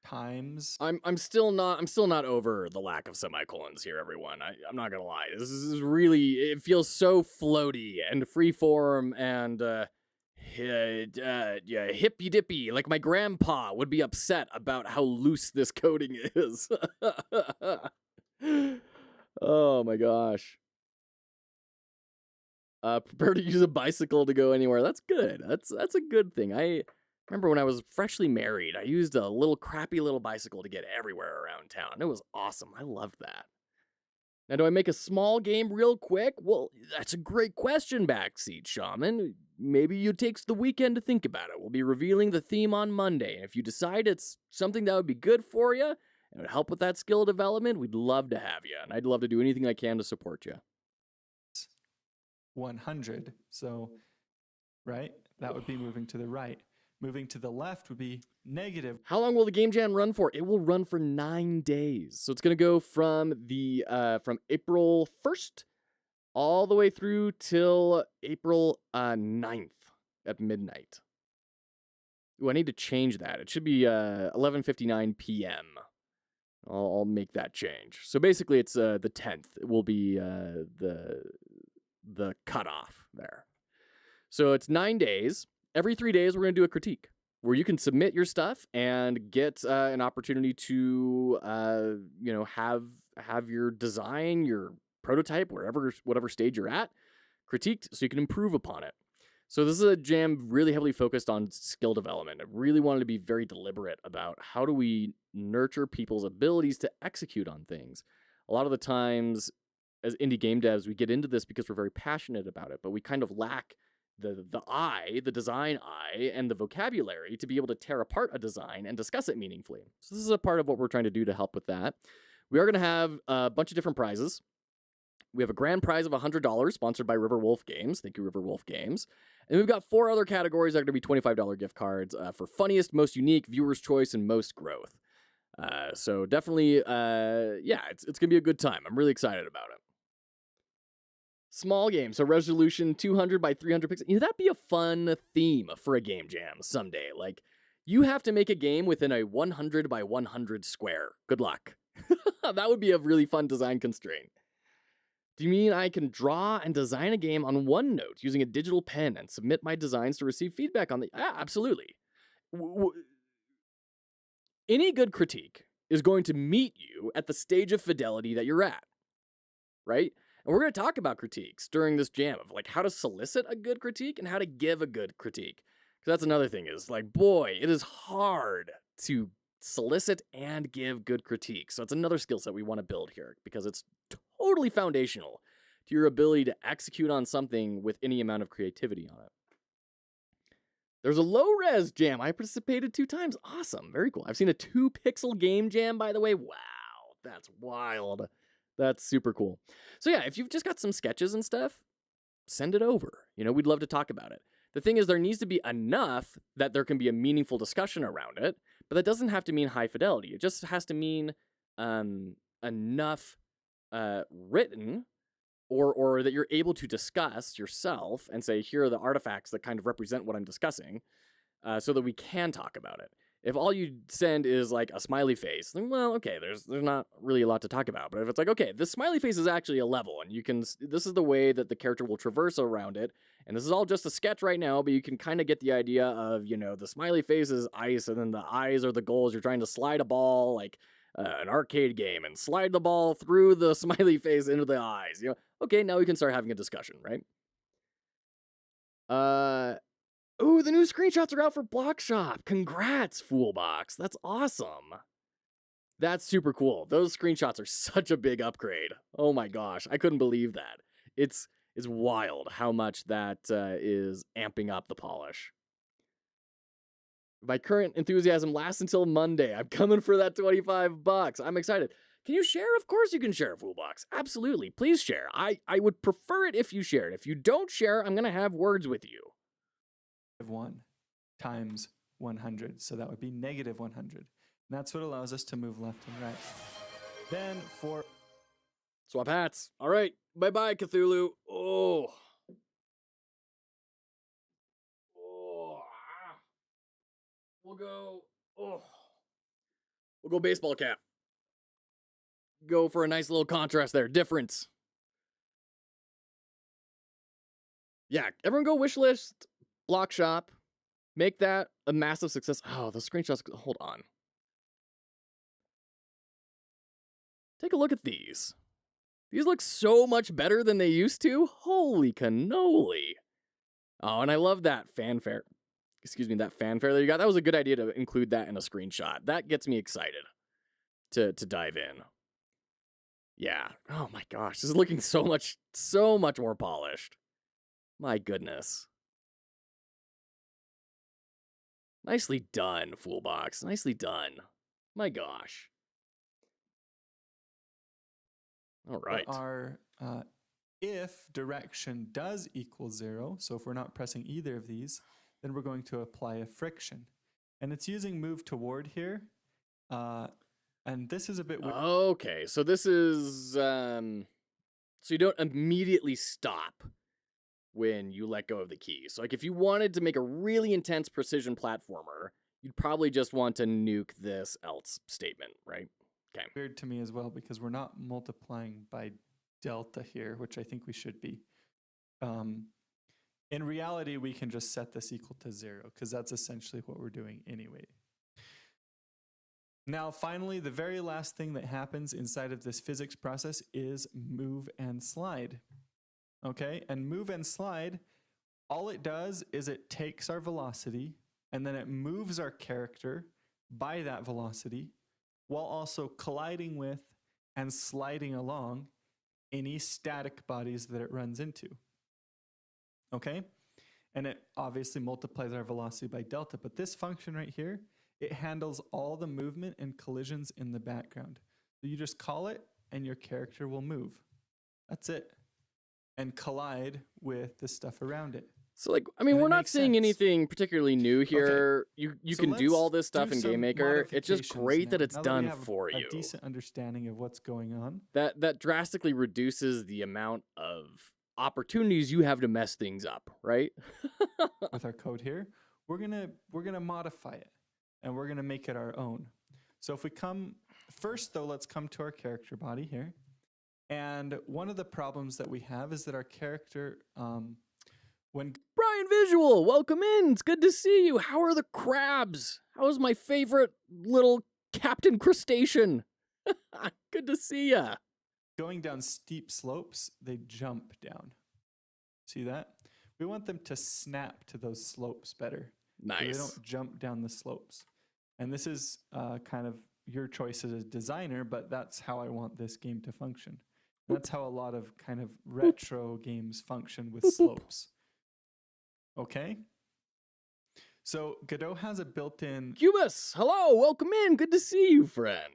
times. I'm still not over the lack of semicolons here, everyone. I'm not gonna lie. This is really, it feels so floaty and freeform and hippy dippy. Like my grandpa would be upset about how loose this coding is. Oh my gosh. Prepare to use a bicycle to go anywhere. That's good. That's a good thing. I remember when I was freshly married, I used a little crappy little bicycle to get everywhere around town. It was awesome. I loved that. Now, do I make a small game real quick? Well, that's a great question, Backseat Shaman. Maybe you take the weekend to think about it. We'll be revealing the theme on Monday. And if you decide it's something that would be good for you and would help with that skill development, we'd love to have you. And I'd love to do anything I can to support you. 100. So, right? That would be moving to the right. Moving to the left would be negative. How long will the game jam run for? It will run for 9 days. So it's going to go from the from April 1st all the way through till April 9th at midnight. Ooh, I need to change that. It should be 11:59 p.m. I'll make that change. So basically, it's the 10th. It will be the cutoff there. So it's 9 days. Every 3 days, we're going to do a critique where you can submit your stuff and get an opportunity to, have your design, your prototype, whatever stage you're at, critiqued so you can improve upon it. So this is a jam really heavily focused on skill development. I really wanted to be very deliberate about how do we nurture people's abilities to execute on things. A lot of the times, as indie game devs, we get into this because we're very passionate about it, but we kind of lack the design eye, and the vocabulary to be able to tear apart a design and discuss it meaningfully. So this is a part of what we're trying to do to help with that. We are going to have a bunch of different prizes. We have a grand prize of $100 sponsored by Riverwolf Games. Thank you, Riverwolf Games. And we've got 4 other categories that are going to be $25 gift cards for funniest, most unique, viewer's choice, and most growth. So definitely, it's going to be a good time. I'm really excited about it. Small game, so resolution 200 by 300 pixels. That'd be a fun theme for a game jam someday. Like, you have to make a game within a 100 by 100 square. Good luck. That would be a really fun design constraint. Do you mean I can draw and design a game on OneNote using a digital pen and submit my designs to receive feedback on the... Yeah, absolutely. Any good critique is going to meet you at the stage of fidelity that you're at, right? And we're going to talk about critiques during this jam of like how to solicit a good critique and how to give a good critique. Because that's another thing is like, boy, it is hard to solicit and give good critiques. So it's another skill set we want to build here because it's totally foundational to your ability to execute on something with any amount of creativity on it. There's a low-res jam. I participated 2 times. Awesome. Very cool. I've seen a 2-pixel game jam, by the way. Wow. That's wild. That's super cool. So yeah, if you've just got some sketches and stuff, send it over. We'd love to talk about it. The thing is, there needs to be enough that there can be a meaningful discussion around it, but that doesn't have to mean high fidelity. It just has to mean enough written or that you're able to discuss yourself and say, here are the artifacts that kind of represent what I'm discussing so that we can talk about it. If all you send is like a smiley face, then, well, okay, there's not really a lot to talk about. But if it's like, okay, this smiley face is actually a level, and this is the way that the character will traverse around it, and this is all just a sketch right now, but you can kind of get the idea of, the smiley face is ice, and then the eyes are the goals. You're trying to slide a ball like an arcade game and slide the ball through the smiley face into the eyes. Okay, now we can start having a discussion, right? Ooh, the new screenshots are out for Block Shop. Congrats, Foolbox. That's awesome. That's super cool. Those screenshots are such a big upgrade. Oh my gosh, I couldn't believe that. It's wild how much that is amping up the polish. My current enthusiasm lasts until Monday. I'm coming for that $25. I'm excited. Can you share? Of course you can share, Foolbox. Absolutely. Please share. I would prefer it if you shared. If you don't share, I'm going to have words with you. 1 times 100. So that would be negative 100. And that's what allows us to move left and right. Then for... Swap hats. All right. Bye-bye, Cthulhu. Oh. We'll go baseball cap. Go for a nice little contrast there. Difference. Yeah, everyone go wish list Block Shop. Make that a massive success. Oh, the screenshots. Hold on. Take a look at these. These look so much better than they used to. Holy cannoli. Oh, and I love that fanfare. Excuse me, that fanfare that you got. That was a good idea to include that in a screenshot. That gets me excited to dive in. Yeah. Oh my gosh. This is looking so much more polished. My goodness. Nicely done, Foolbox. Nicely done. My gosh. All right. Our if direction does equal 0, so if we're not pressing either of these, then we're going to apply a friction. And it's using move toward here. And this is a bit weird. Okay, so this is so you don't immediately stop when you let go of the key. So like if you wanted to make a really intense precision platformer, you'd probably just want to nuke this else statement, right? Okay. Weird to me as well because we're not multiplying by delta here, which I think we should be. In reality, we can just set this equal to 0 because that's essentially what we're doing anyway. Now, finally, the very last thing that happens inside of this physics process is move and slide. Okay, and move and slide, all it does is it takes our velocity and then it moves our character by that velocity while also colliding with and sliding along any static bodies that it runs into. Okay, and it obviously multiplies our velocity by delta, but this function right here, it handles all the movement and collisions in the background. So you just call it and your character will move. That's it. And collide with the stuff around it. So like, I mean, And it we're not makes seeing sense. anything particularly new here. You So can do all let's this stuff do in some GameMaker. It's just modifications great that now. it's Now done we have for a you. decent understanding of what's going on. That drastically reduces the amount of opportunities you have to mess things up, right? With our code here, we're gonna modify it and we're gonna make it our own. So if we come first though, let's come to our character body here. And one of the problems that we have is that our character, when Brian Visual, welcome in. It's good to see you. How are the crabs? How's my favorite little Captain Crustacean? Good to see ya. going down steep slopes, they jump down. See that? We want them to snap to those slopes better. So they Nice. don't jump down the slopes. And this is kind of your choice as a designer, but that's how I want this game to function. That's how a lot of kind of retro games function with slopes. Okay? So Godot has a built-in... Cubus, hello, welcome in. Good to see you, friend.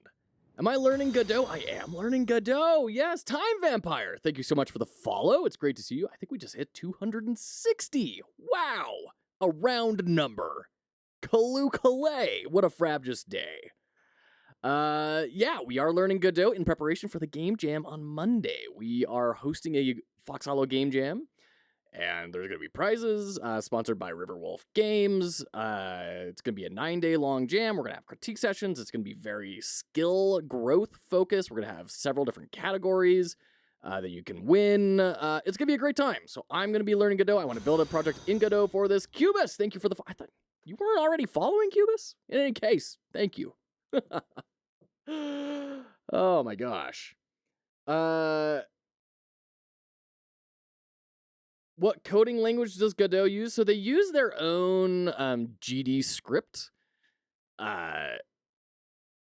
Am I learning Godot? I am learning Godot. Yes, Time Vampire. Thank you so much for the follow. It's great to see you. I think we just hit 260. Wow. A round number. Kaloo-kalay. What a frabjous day. Yeah, we are learning Godot in preparation for the Game Jam on Monday. We are hosting a Foxhollow Game Jam, and there's going to be prizes sponsored by Riverwolf Games. It's going to be a 9-day long jam. We're going to have critique sessions. It's going to be very skill growth focused. We're going to have several different categories that you can win. It's going to be a great time. So I'm going to be learning Godot. I want to build a project in Godot for this. Cubus, thank you for the... I thought you weren't already following Cubus? In any case, thank you. Oh my gosh. What coding language does Godot use? So they use their own GD script. And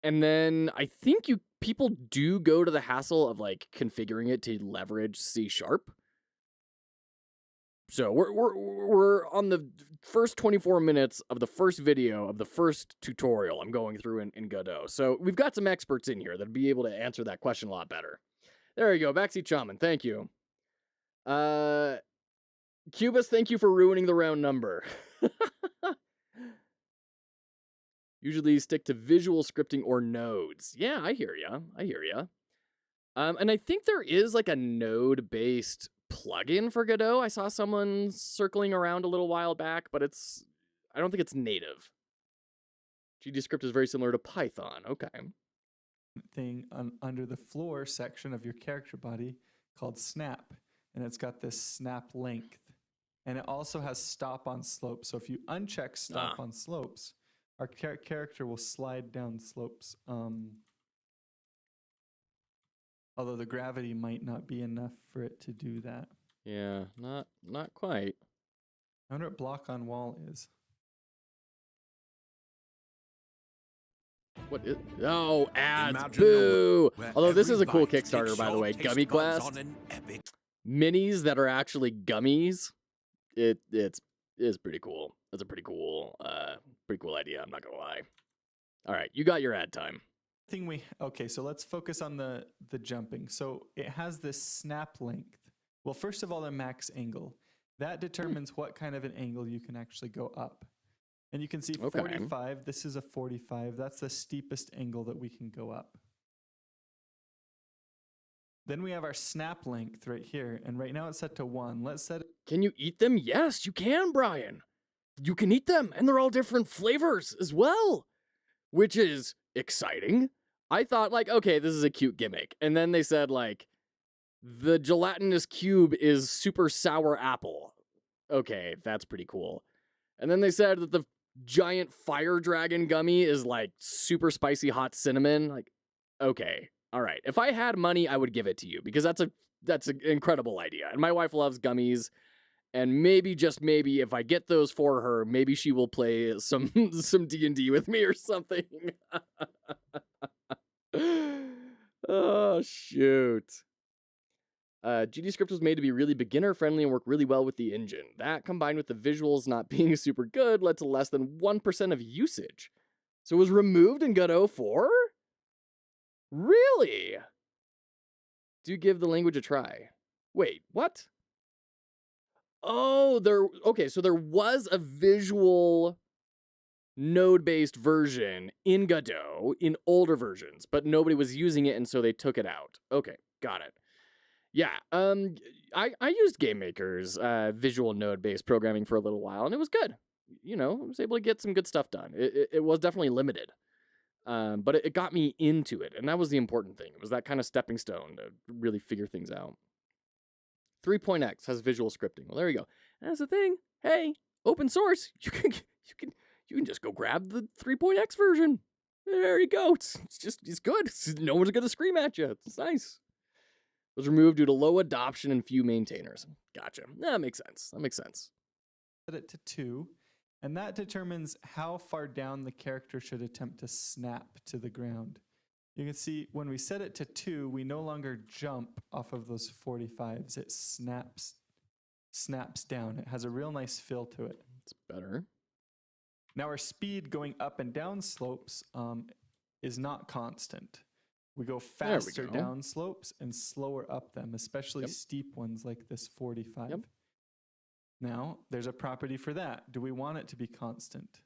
then I think people do go to the hassle of like configuring it to leverage C#. So we're on the first 24 minutes of the first video of the first tutorial I'm going through in Godot. So we've got some experts in here that'd be able to answer that question a lot better. There you go, Backseat Shaman, thank you. Cubus, thank you for ruining the round number. Usually stick to visual scripting or nodes. Yeah, I hear ya. And I think there is like a node-based plugin for Godot. I saw someone circling around a little while back, but I don't think it's native. GD script is very similar to Python. Okay. thing under the floor section of your character body called snap. And it's got this snap length. And it also has stop on slope. So if you uncheck stop on slopes, our character will slide down slopes. Although the gravity might not be enough for it to do that. Yeah, not quite. I wonder what block on wall is. What is... Oh, ads. Imagine Boo! where Although this is a cool every bite Kickstarter, takes by the your way. taste Gummy buds Quest. on an epic Minis that are actually gummies. It's pretty cool. That's a pretty cool idea, I'm not gonna lie. All right, you got your ad time. Okay, so let's focus on the jumping. So it has this snap length. Well, first of all, the max angle. That determines what kind of an angle you can actually go up. And you can see Okay. 45, this is a 45. That's the steepest angle that we can go up. Then we have our snap length right here. And right now it's set to 1. Let's set it. Can you eat them? Yes, you can, Brian. You can eat them, and they're all different flavors as well, which is exciting. I thought, like, okay, this is a cute gimmick. And then they said, like, the gelatinous cube is super sour apple. Okay, that's pretty cool. And then they said that the giant fire dragon gummy is, like, super spicy hot cinnamon. Like, okay, all right. If I had money, I would give it to you, because that's an incredible idea. And my wife loves gummies. And maybe, just maybe, if I get those for her, maybe she will play some D&D with me or something. Oh, shoot. GD script was made to be really beginner friendly and work really well with the engine. That, combined with the visuals not being super good, led to less than 1% of usage. So it was removed in Godot 4? Really? Do give the language a try. Wait, what? Oh, okay, so there was a visual node-based version in Godot in older versions, but nobody was using it, and so they took it out. Okay, got it. Yeah, I used GameMaker's visual node-based programming for a little while, and it was good. You know, I was able to get some good stuff done. It was definitely limited, but it got me into it, and that was the important thing. It was that kind of stepping stone to really figure things out. 3.x has visual scripting. Well, there you go. That's the thing. Hey, open source. You can just go grab the 3.x version. There you go. It's good. No one's gonna scream at you. It's nice. It was removed due to low adoption and few maintainers. Gotcha. That makes sense. Set it to 2, and that determines how far down the character should attempt to snap to the ground. You can see when we set it to 2, we no longer jump off of those 45s. It snaps down. It has a real nice feel to it. It's better. Now our speed going up and down slopes is not constant. We go faster down slopes and slower up them, especially steep ones like this 45. Yep. Now there's a property for that. Do we want it to be constant?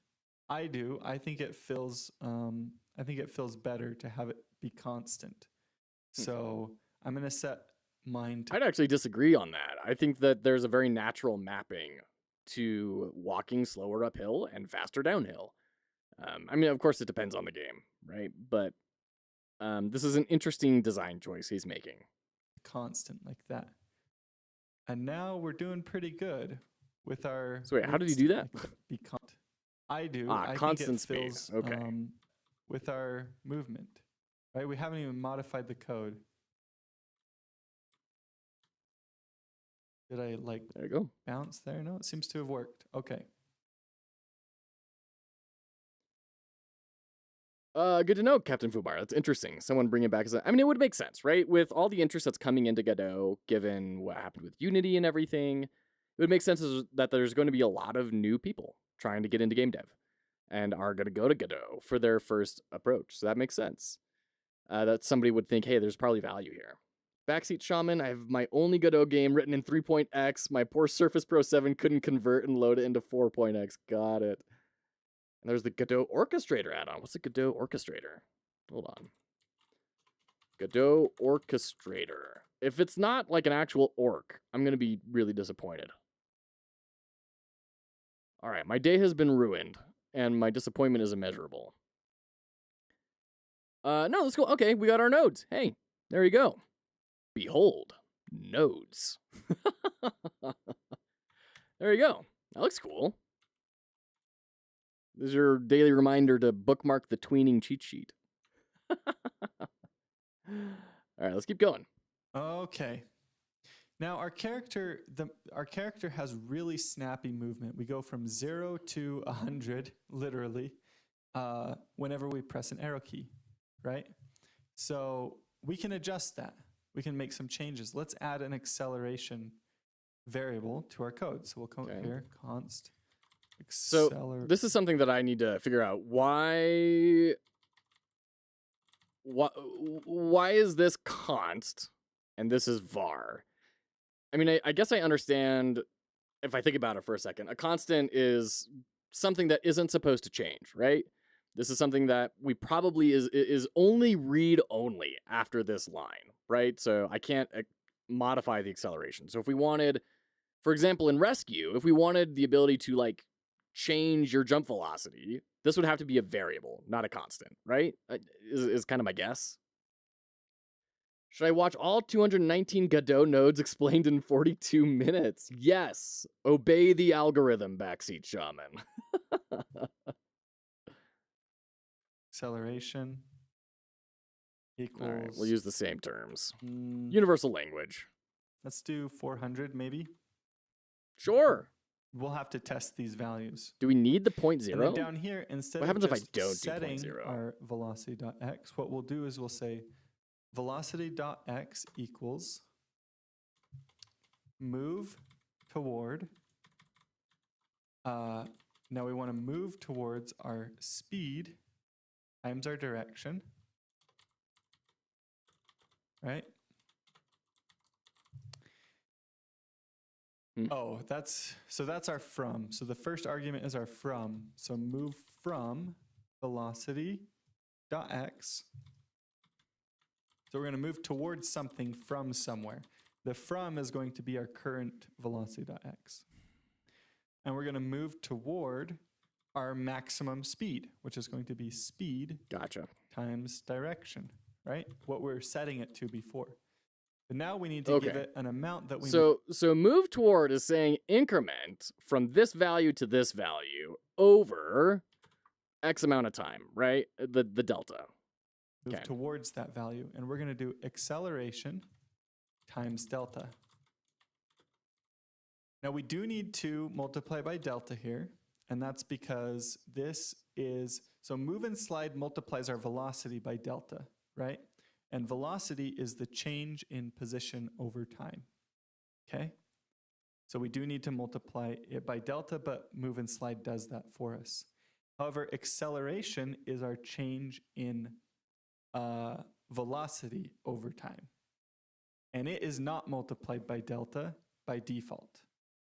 I do. I think it feels better to have it be constant. So I'm going to set mine to... I'd actually disagree on that. I think that there's a very natural mapping to walking slower uphill and faster downhill. I mean, of course, it depends on the game, right? But this is an interesting design choice he's making. Constant like that. And now we're doing pretty good with our... So wait, how did he do that? I do. I constant think it speed. feels, Okay. With our movement, right? We haven't even modified the code. Did I there you go. bounce there? No, it seems to have worked. Okay. Good to know, Captain Fubar. That's interesting. Someone bring it back as I mean, it would make sense, right? With all the interest that's coming into Godot, given what happened with Unity and everything, it would make sense that there's going to be a lot of new people trying to get into game dev and are going to go to Godot for their first approach. So that makes sense. That somebody would think, hey, there's probably value here. Backseat Shaman, I have my only Godot game written in 3.x. My poor Surface Pro 7 couldn't convert and load it into 4.x. Got it. And there's the Godot Orchestrator add-on. What's the Godot Orchestrator? Hold on. Godot Orchestrator. If it's not like an actual orc, I'm going to be really disappointed. All right, my day has been ruined, and my disappointment is immeasurable. No, let's go. Okay, we got our nodes. Hey, there you go. Behold, nodes. There you go. That looks cool. This is your daily reminder to bookmark the tweening cheat sheet. All right, let's keep going. Okay. Now our character has really snappy movement. We go from 0 to 100, literally, whenever we press an arrow key, right? So we can adjust that. We can make some changes. Let's add an acceleration variable to our code. So we'll come up here, const. So this is something that I need to figure out. Why is this const and this is var? I mean, I guess I understand if I think about it for a second, a constant is something that isn't supposed to change, right? This is something that we probably is only read only after this line, right? So I can't modify the acceleration. So if we wanted, for example, in rescue, if we wanted the ability to like change your jump velocity, this would have to be a variable, not a constant, right? Is kind of my guess. Should I watch all 219 Godot nodes explained in 42 minutes? Yes. Obey the algorithm, Backseat Shaman. Acceleration equals... All right, we'll use the same terms. Mm, Universal language. let's do 400 maybe. Sure. We'll have to test these values. Do we need the point zero? And then down here, instead What of happens if I just don't do setting 0.0? our velocity.x, what we'll do is we'll say velocity.x equals move toward, now we want to move towards our speed times our direction, right? Oh, that's our from. So the first argument is our from. So move from velocity dot x. So we're going to move towards something from somewhere. The from is going to be our current velocity dot x. And we're going to move toward our maximum speed, which is going to be speed Gotcha. times direction, right? What we're setting it to before. But now we need to give it an amount that we So move toward is saying increment from this value to this value over X amount of time, right? The delta. move towards that value. And we're going to do acceleration times delta. Now we do need to multiply by delta here. And that's because this is, so move and slide multiplies our velocity by delta, right? And velocity is the change in position over time, okay? So we do need to multiply it by delta, but move and slide does that for us. However, acceleration is our change in velocity over time. And it is not multiplied by delta by default,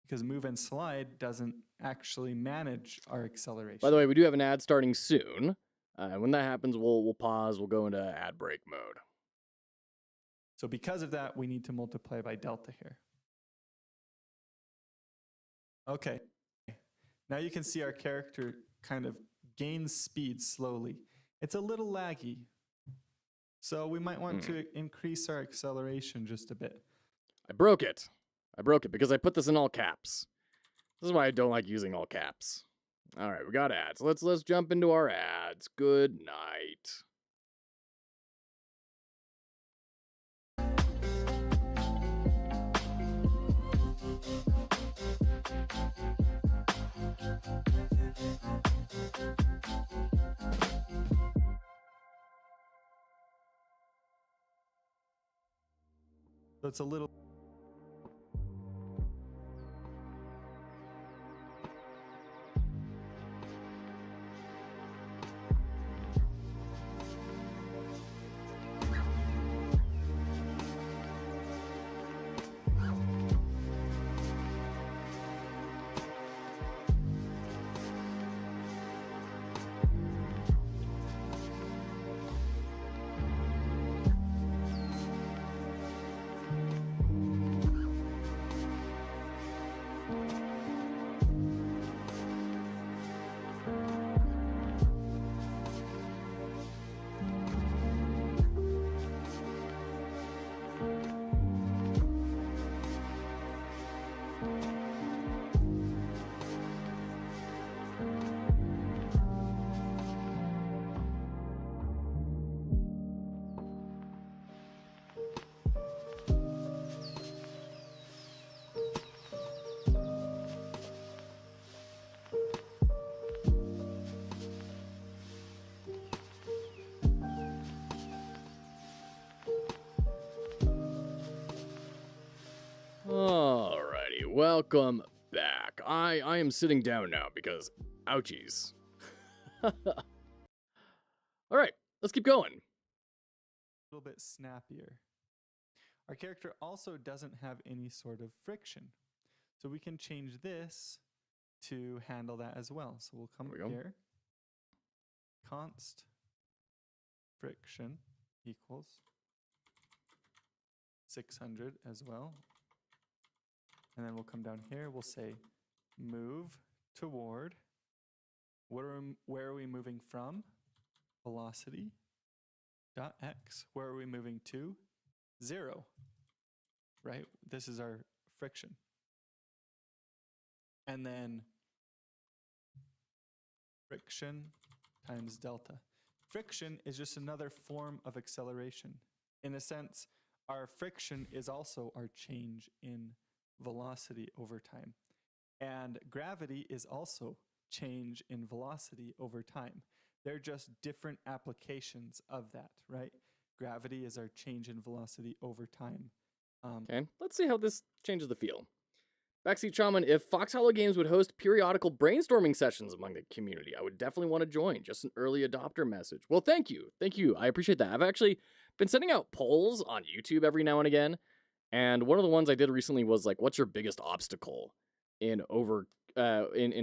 because move and slide doesn't actually manage our acceleration. By the way, we do have an ad starting soon. When that happens, we'll pause. We'll go into ad break mode. So because of that, we need to multiply by delta here. Okay. Now you can see our character kind of gains speed slowly. It's a little laggy. So we might want to increase our acceleration just a bit. I broke it. I broke it because I put this in all caps. This is why I don't like using all caps. All right, we got ads. Let's jump into our ads. Good night. So it's a little... Alrighty, welcome back. I am sitting down now because ouchies. Alright, let's keep going. A little bit snappier. Our character also doesn't have any sort of friction. So we can change this to handle that as well. So we'll come here. Const friction equals 600 as well. And then we'll come down here. We'll say move toward. Where are we moving from? Velocity dot x. Where are we moving to? 0. Right? This is our friction. And then friction times delta. Friction is just another form of acceleration. In a sense, our friction is also our change in velocity over time. And gravity is also change in velocity over time. They're just different applications of that, right? Gravity is our change in velocity over time. Okay, let's see how this changes the feel. Backseat Shaman, if foxhollowgames would host periodical brainstorming sessions among the community, I would definitely want to join. Just an early adopter message. Well, thank you. Thank you. I appreciate that. I've actually been sending out polls on YouTube every now and again. And one of the ones I did recently was like, what's your biggest obstacle in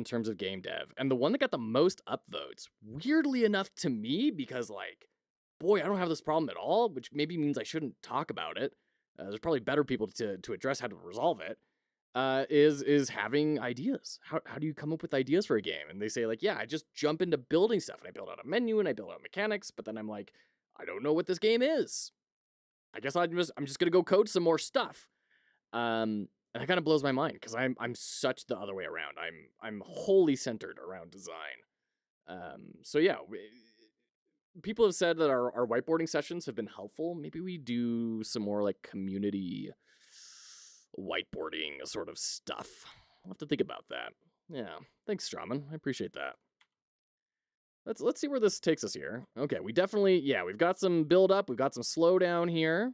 terms of game dev? And the one that got the most upvotes, weirdly enough to me, because like, boy, I don't have this problem at all, which maybe means I shouldn't talk about it. There's probably better people to address how to resolve it. Is having ideas. How do you come up with ideas for a game? And they say like, yeah, I just jump into building stuff and I build out a menu and I build out mechanics, but then I'm like, I don't know what this game is. I guess I'm just gonna go code some more stuff. And it kind of blows my mind because I'm such the other way around. I'm wholly centered around design. So yeah, people have said that our whiteboarding sessions have been helpful. Maybe we do some more like community whiteboarding sort of stuff. I'll have to think about that. Yeah, thanks, Strawman. I appreciate that. Let's see where this takes us here. Okay, we've got some build up, we've got some slow down here.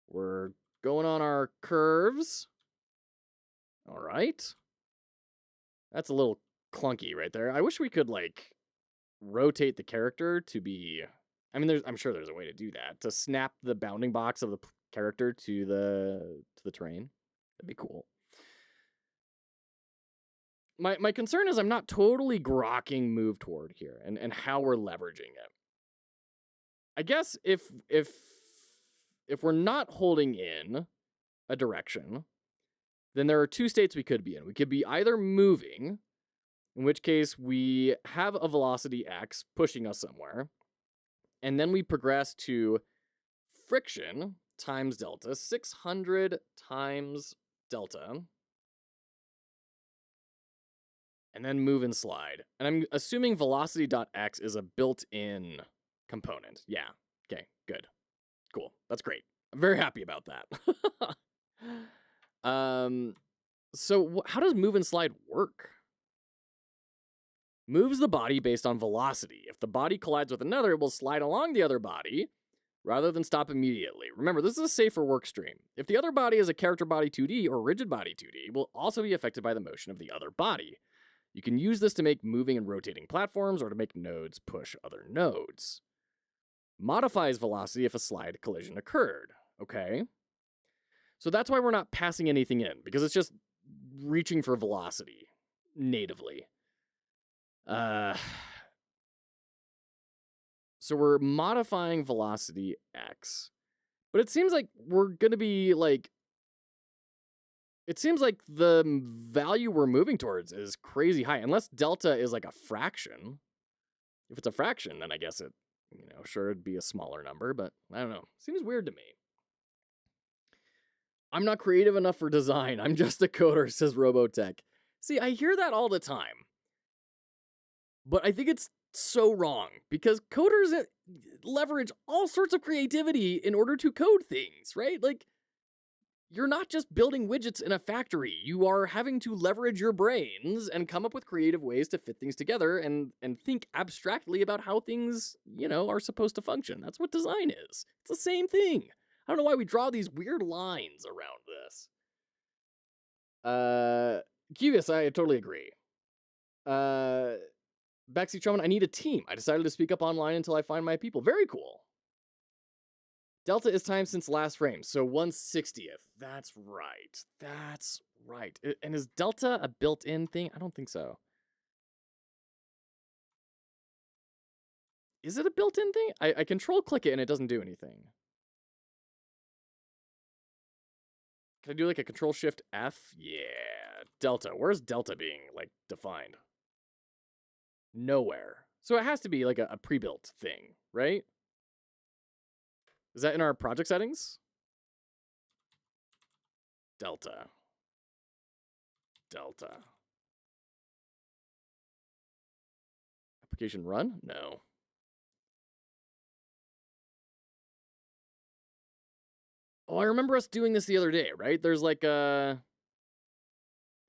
We're going on our curves. All right. That's a little clunky right there. I wish we could like rotate the character to be, I mean, I'm sure there's a way to do that, to snap the bounding box of the character to the terrain. That'd be cool. My concern is I'm not totally grokking move toward here and how we're leveraging it. I guess if we're not holding in a direction, then there are two states we could be in. We could be either moving, in which case we have a velocity x pushing us somewhere, and then we progress to friction times delta, 600 times delta, and then move and slide. And I'm assuming velocity.x is a built-in component. Yeah, okay, good. Cool, that's great. I'm very happy about that. So how does move and slide work? Moves the body based on velocity. If the body collides with another, it will slide along the other body rather than stop immediately. Remember, this is a safer work stream. If the other body is a character body 2D or rigid body 2D, it will also be affected by the motion of the other body. You can use this to make moving and rotating platforms or to make nodes push other nodes. Modifies velocity if a slide collision occurred. Okay. So that's why we're not passing anything in, because it's just reaching for velocity natively. So we're modifying velocity x, but it seems like we're going to be like, it seems like the value we're moving towards is crazy high, unless delta is like a fraction. If it's a fraction, then I guess it, sure, it'd be a smaller number, but I don't know. Seems weird to me. I'm not creative enough for design. I'm just a coder, says Robotech. See, I hear that all the time. But I think it's so wrong, because coders leverage all sorts of creativity in order to code things, right? Like, you're not just building widgets in a factory. You are having to leverage your brains and come up with creative ways to fit things together and think abstractly about how things, are supposed to function. That's what design is. It's the same thing. I don't know why we draw these weird lines around this. Curious, I totally agree. Backseat Truman, I need a team. I decided to speak up online until I find my people. Very cool. Delta is time since last frame, so 1/60th. That's right. That's right. And is delta a built-in thing? I don't think so. Is it a built-in thing? I control click it and it doesn't do anything. Can I do like a control shift F? Yeah. Delta. Where's delta being like defined? Nowhere. So it has to be like a pre-built thing, right? Is that in our project settings? Delta. Delta. Application run? No. Oh, I remember us doing this the other day, right? There's like there's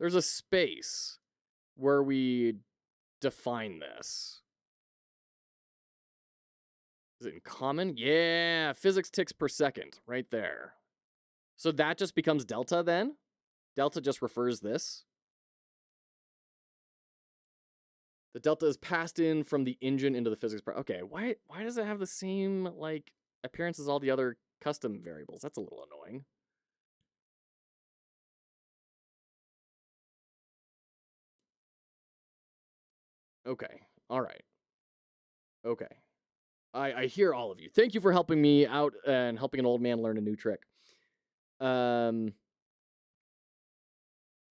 a space where we define this. Is it in common? Yeah, physics ticks per second, right there. So that just becomes delta then? Delta just refers this. The delta is passed in from the engine into the physics. Okay, why does it have the same like appearance as all the other custom variables? That's a little annoying. Okay, all right. Okay. I hear all of you. Thank you for helping me out and helping an old man learn a new trick.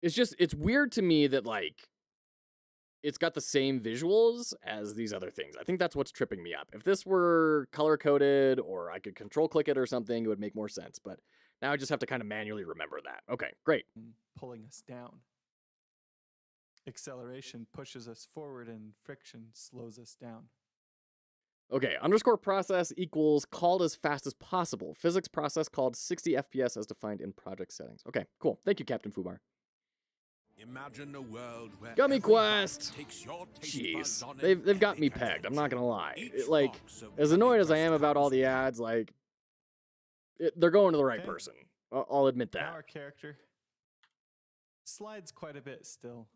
It's weird to me that like it's got the same visuals as these other things. I think that's what's tripping me up. If this were color coded or I could control click it or something, it would make more sense. But now I just have to kind of manually remember that. Okay, great. Pulling us down. Acceleration pushes us forward and friction slows us down. Okay, underscore process equals called as fast as possible. Physics process called 60 FPS as defined in project settings. Okay, cool. Thank you, Captain Fubar. Imagine a world where Gummy every Quest! bite takes your taste Jeez, buds on they've got me endemic pegged. I'm not gonna lie. adventure. Like, Each box of as Gummy annoyed as I Quest am about all comes the with ads, like, they're going to the right Okay. person. I'll admit Now that. our character slides quite a bit still.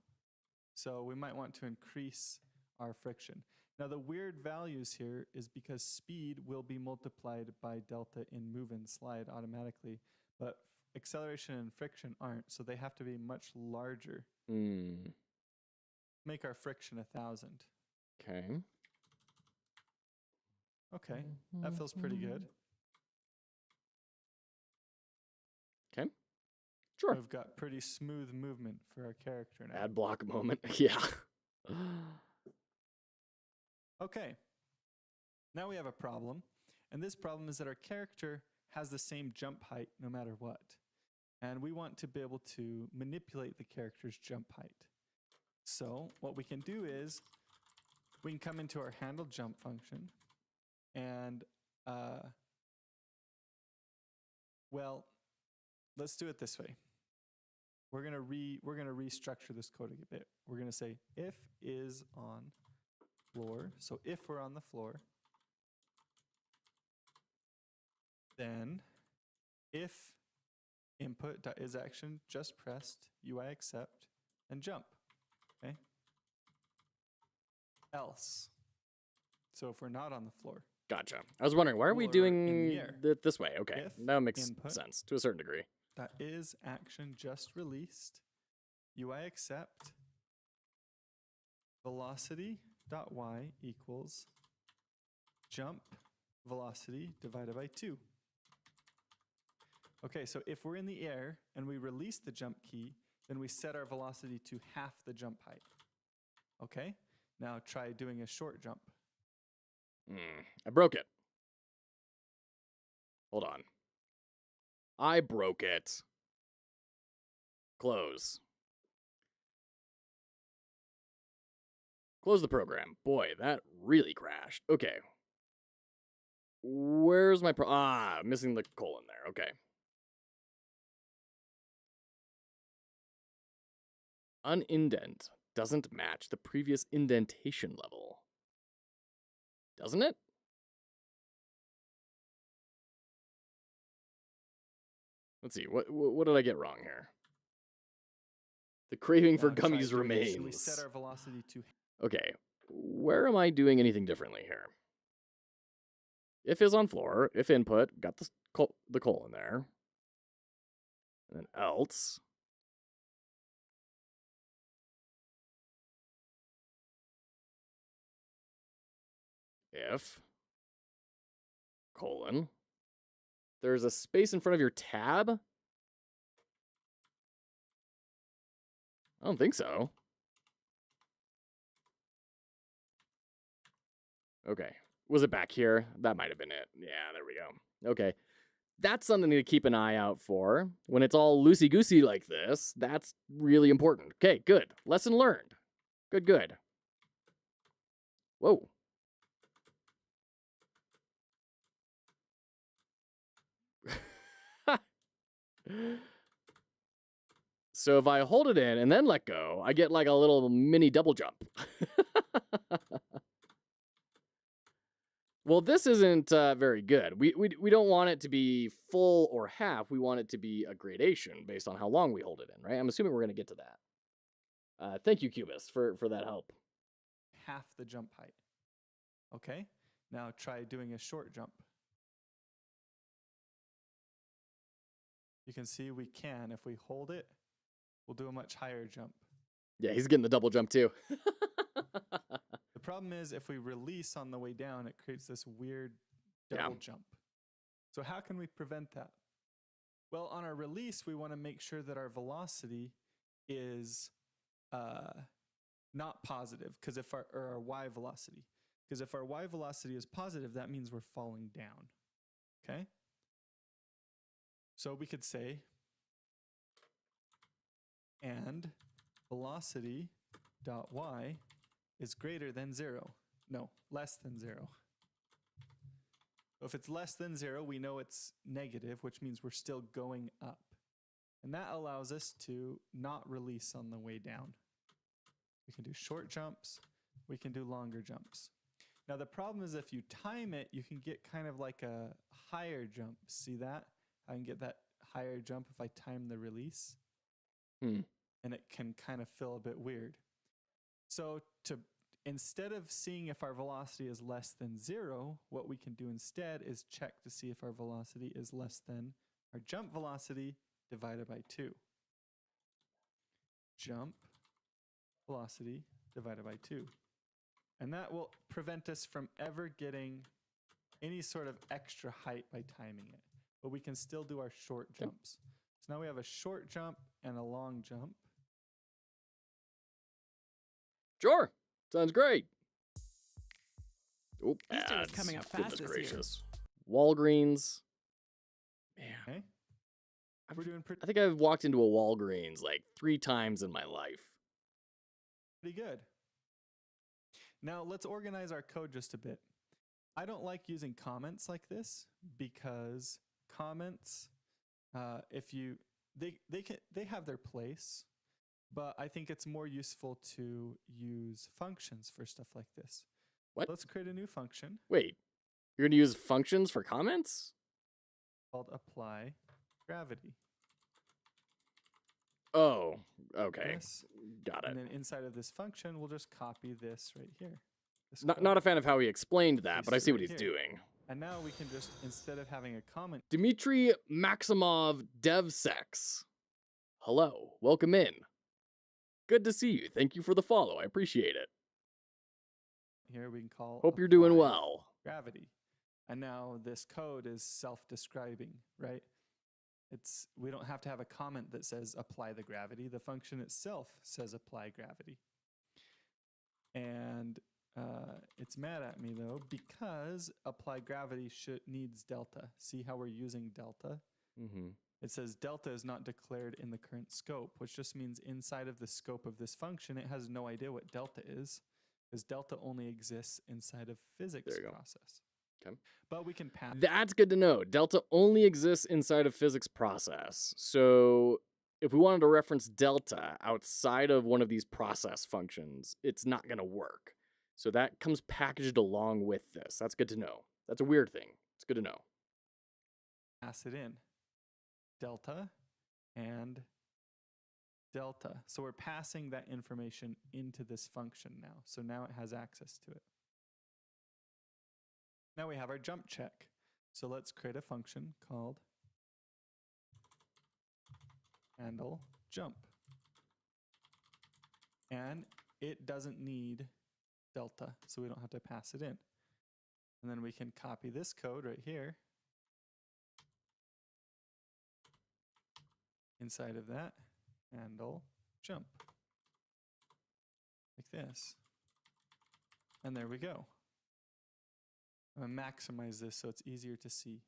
So we might want to increase our friction. Now the weird values here is because speed will be multiplied by delta in move and slide automatically, but acceleration and friction aren't, so they have to be much larger. Make our friction 1,000. Okay. Okay, that feels pretty good. Okay. Sure. We've got pretty smooth movement for our character now. Ad block moment. Yeah. Okay, now we have a problem, and this problem is that our character has the same jump height no matter what, and we want to be able to manipulate the character's jump height. So what we can do is we can come into our handle jump function, and well, let's do it this way. We're gonna restructure this code a bit. We're gonna say if is on floor. So if we're on the floor, then if input.is action just pressed, UI accept, and jump. Okay. Else. So if we're not on the floor. Gotcha. I was wondering, why are we Or in doing the air. it this way? Okay. If Now it makes input. sense to a certain degree. That is action just released. UI accept. Velocity.y equals jump velocity divided by 2. Okay, so if we're in the air and we release the jump key, then we set our velocity to half the jump height. Okay, now try doing a short jump. I broke it. Hold on. I broke it. Close. Close the program. Boy, that really crashed. Okay. Where's my missing the colon there. Okay. Unindent doesn't match the previous indentation level. Doesn't it? Let's see. What did I get wrong here? The craving for Now try gummies doing it. Should we remains. set our velocity to Okay. Where am I doing anything differently here? If is on floor. If input, got the colon there. And then else. If colon. There's a space in front of your tab? I don't think so. Okay. Was it back here? That might have been it. Yeah, there we go. Okay. That's something to keep an eye out for. When it's all loosey-goosey like this, that's really important. Okay, good. Lesson learned. Good. Whoa. So if I hold it in and then let go, I get like a little mini double jump. Well, this isn't very good. We don't want it to be full or half. We want it to be a gradation based on how long we hold it in, right? I'm assuming we're going to get to that. Thank you, Cubist, for that help. Half the jump height. Okay, now try doing a short jump. You can see we can, if we hold it, we'll do a much higher jump. Yeah, he's getting the double jump too. The problem is if we release on the way down, it creates this weird double jump. So how can we prevent that? Well, on our release, we want to make sure that our velocity is not positive, because if our y velocity, because if our y velocity is positive, that means we're falling down. Okay? So we could say, and velocity dot y is greater than 0. No, less than 0. So if it's less than 0, we know it's negative, which means we're still going up. And that allows us to not release on the way down. We can do short jumps. We can do longer jumps. Now the problem is if you time it, you can get kind of like a higher jump. See that? I can get that higher jump if I time the release. And it can kind of feel a bit weird. So instead of seeing if our velocity is less than 0, what we can do instead is check to see if our velocity is less than our jump velocity divided by 2. Jump velocity divided by 2. And that will prevent us from ever getting any sort of extra height by timing it. But we can still do our short jumps. So now we have a short jump and a long jump. Sure. Sounds great. Oop, Easter is coming up fast this year. Walgreens. Man. Okay. We're doing I think I've walked into a Walgreens like 3 times in my life. pretty good. Now let's organize our code just a bit. I don't like using comments like this because comments, they have their place, but I think it's more useful to use functions for stuff like this. What? Let's create a new function Wait, you're going to use functions for comments? called apply gravity. Oh, okay. This, Got it. and then inside of this function, we'll just copy this right here. This Not a fan of how he explained that, but I Paste see it what right he's here. doing. And now we can just, instead of having a comment, Dmitry Maximov DevSex. Hello, welcome in. Good to see you. Thank you for the follow. I appreciate it. here we can call Hope you're doing apply well. gravity. And now this code is self-describing, right? We don't have to have a comment that says apply the gravity. The function itself says apply gravity. And it's mad at me though, because apply gravity needs delta. See how we're using delta? Mm-hmm. It says delta is not declared in the current scope, which just means inside of the scope of this function, it has no idea what delta is, because delta only exists inside of physics There you go. process. Okay. But we can pass. That's good to know. Delta only exists inside of physics process. So if we wanted to reference delta outside of one of these process functions, it's not going to work. So that comes packaged along with this. That's good to know. That's a weird thing. It's good to know. Pass it in. Delta and delta. So we're passing that information into this function now. So now it has access to it. Now we have our jump check. So let's create a function called handle jump. And it doesn't need delta, so we don't have to pass it in. And then we can copy this code right here inside of that handle jump like this. And there we go. I'm going to maximize this so it's easier to see.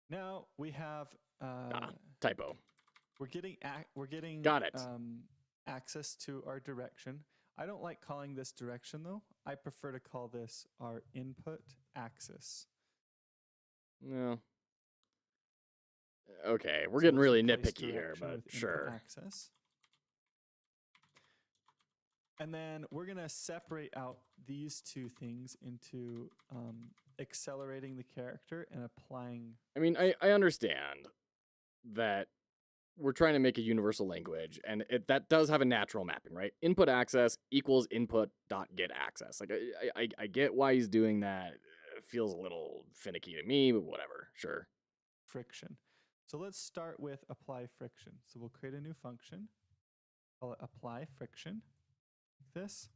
Now we have typo. We're getting Got it. Access to our direction. I don't like calling this direction though. I prefer to call this our input axis. No. Okay, we're So getting let's really replace nitpicky here, direction but with input sure. Axis. And then we're going to separate out these two things into accelerating the character and applying. I mean, I understand that we're trying to make a universal language, and that does have a natural mapping, right? Input access equals input.get access. Like, I get why he's doing that. It feels a little finicky to me, but whatever, sure. Friction. So let's start with apply friction. So we'll create a new function, call it apply friction, like this.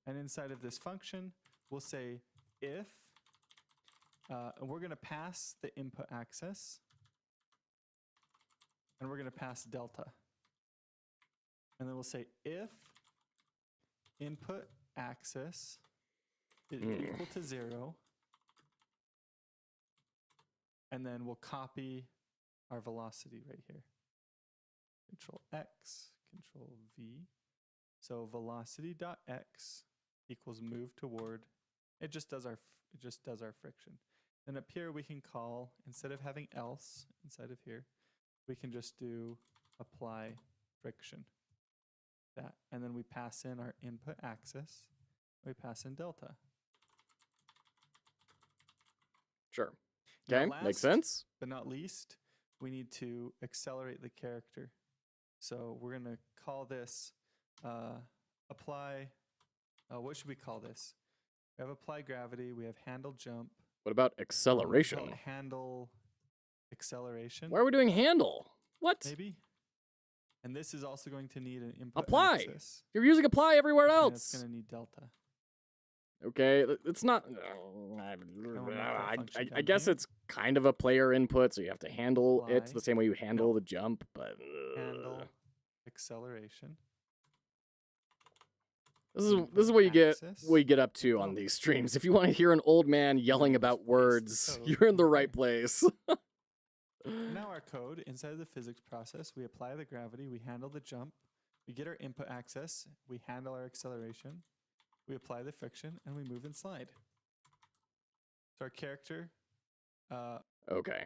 And inside of this function, we'll say if, and we're going to pass the input access, and we're going to pass delta. And then we'll say if input axis is equal to 0, and then we'll copy our velocity right here. Control X, Control V. So velocity.x equals move toward. It just does our friction. Then up here we can call, instead of having else inside of here, we can just do apply friction. That, and then we pass in our input axis. We pass in delta. Sure. Now Okay, makes sense. But not least, we need to accelerate the character. So we're going to call this apply. What should we call this? We have apply gravity. We have handle jump. What about acceleration? Call it handle acceleration. Why are we doing handle? What? Maybe. And this is also going to need an input apply. Axis. You're using apply everywhere And else. it's going to need delta. Okay, it's not. I guess it's kind of a player input, so you have to handle it the same way you handle the jump, but handle acceleration. This is what you get up to on these streams. If you want to hear an old man yelling about words, you're in the right place. Now our code, inside of the physics process, we apply the gravity, we handle the jump, we get our input access, we handle our acceleration, we apply the friction, and we move and slide. So our character. Okay.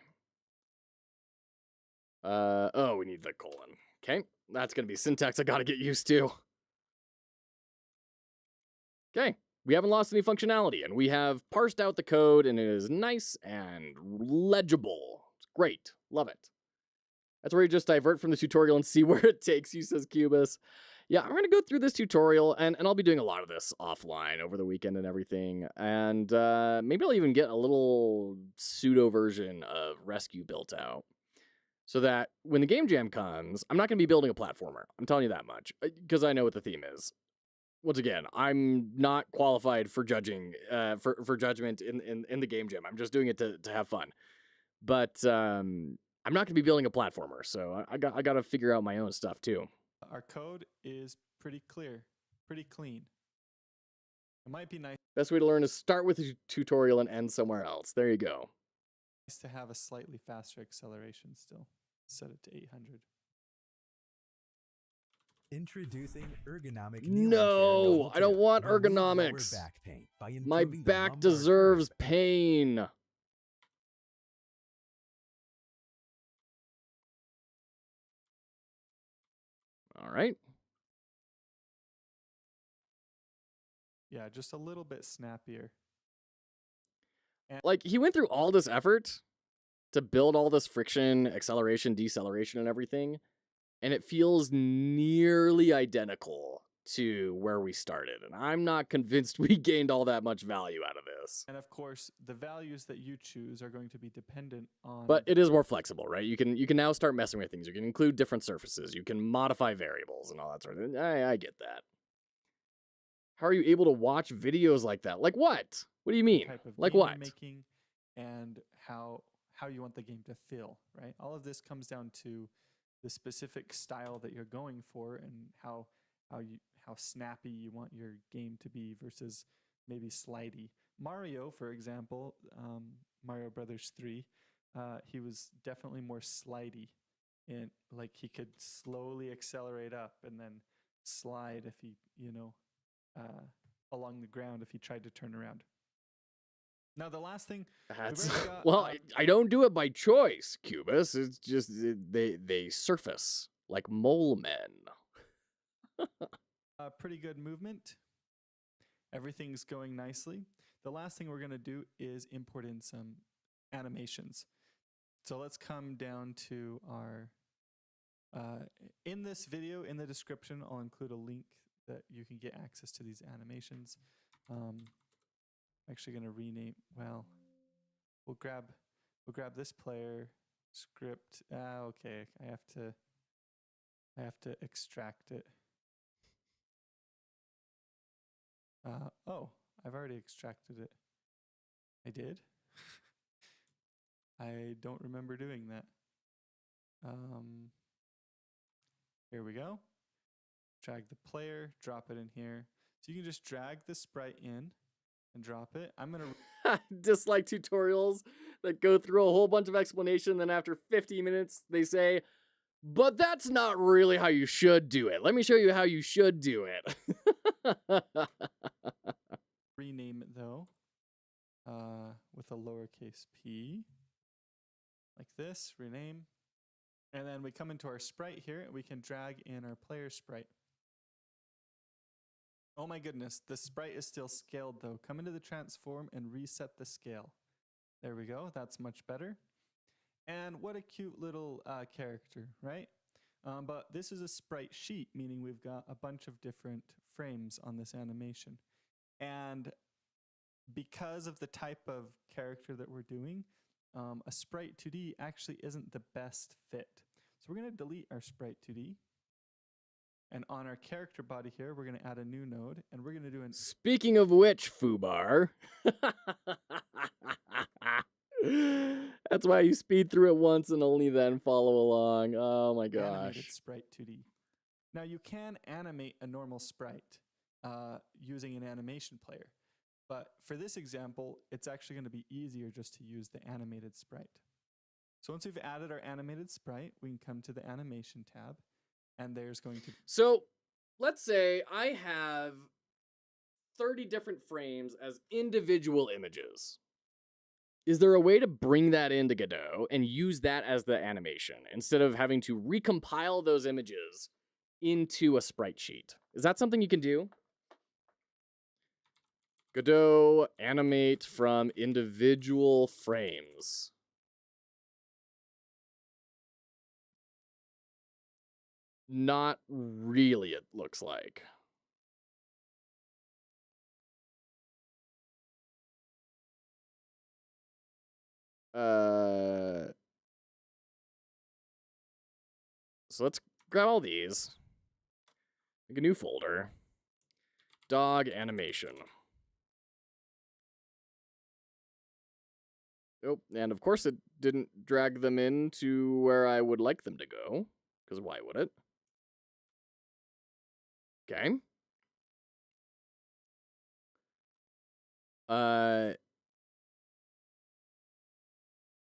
Oh, we need the colon. Okay, that's gonna be syntax I gotta get used to. Okay, we haven't lost any functionality, and we have parsed out the code, and it is nice and legible. It's great. Love it. That's where you just divert from the tutorial and see where it takes you, says Cubus. Yeah, I'm going to go through this tutorial, and I'll be doing a lot of this offline over the weekend and everything, and maybe I'll even get a little pseudo version of Rescue built out, so that when the Game Jam comes, I'm not going to be building a platformer. I'm telling you that much, because I know what the theme is. Once again, I'm not qualified for judging, for judgment in the Game Jam. I'm just doing it to have fun. But I'm not going to be building a platformer, so I got to figure out my own stuff too. Our code is pretty clear, pretty clean. It might be nice Best way to learn is start with a tutorial and end somewhere else. There you go. to have a slightly faster acceleration still. Set it to 800. Introducing ergonomic. No, I don't want ergonomics. My back deserves pain. All right. Yeah, just a little bit snappier. Like, he went through all this effort to build all this friction, acceleration, deceleration, and everything, and it feels nearly identical to where we started, and I'm not convinced we gained all that much value out of this. And of course, the values that you choose are going to be dependent on... But it is more flexible, right? You can now start messing with things. You can include different surfaces. You can modify variables and all that sort of thing. I get that. How are you able to watch videos like that? Like what? What do you mean? type of Like game you're what? making and how you want the game to feel, right? All of this comes down to the specific style that you're going for and how snappy you want your game to be versus maybe slidey. Mario, for example, Mario Brothers 3, he was definitely more slidey, and like he could slowly accelerate up and then slide if he, along the ground if he tried to turn around. Now, the last thing... That's, got, well, I don't do it by choice, Cubus. It's just they surface like mole men. pretty good movement. Everything's going nicely. The last thing we're going to do is import in some animations. So let's come down to our... in this video, in the description, I'll include a link that you can get access to these animations. I'm actually going to rename... Well, we'll grab this player script. Okay, I have to extract it. Oh, I've already extracted it. I did? I don't remember doing that. Here we go. Drag the player, drop it in here. So you can just drag the sprite in and drop it. I'm going to... Dislike tutorials that go through a whole bunch of explanation, then after 50 minutes they say, but that's not really how you should do it. Let me show you how you should do it. rename it though, with a lowercase p, like this, rename. And then we come into our sprite here, and we can drag in our player sprite. Oh my goodness, the sprite is still scaled though. Come into the transform and reset the scale. There we go, that's much better. And what a cute little character, right? But this is a sprite sheet, meaning we've got a bunch of different frames on this animation. And because of the type of character that we're doing, a sprite 2D actually isn't the best fit. So we're going to delete our sprite 2D. And on our character body here, we're going to add a new node, and we're going to do an... Speaking of which, Fubar. That's why you speed through it once and only then follow along. Oh my gosh. Animated sprite 2D. Now you can animate a normal sprite using an animation player. But for this example, it's actually going to be easier just to use the animated sprite. So once we've added our animated sprite, we can come to the animation tab, and there's going to... So let's say I have 30 different frames as individual images. Is there a way to bring that into Godot and use that as the animation instead of having to recompile those images into a sprite sheet? Is that something you can do? Godot animate from individual frames. Not really, it looks like. So let's grab all these. Make a new folder. Dog animation. Oh, and of course it didn't drag them into where I would like them to go, because why would it? Okay.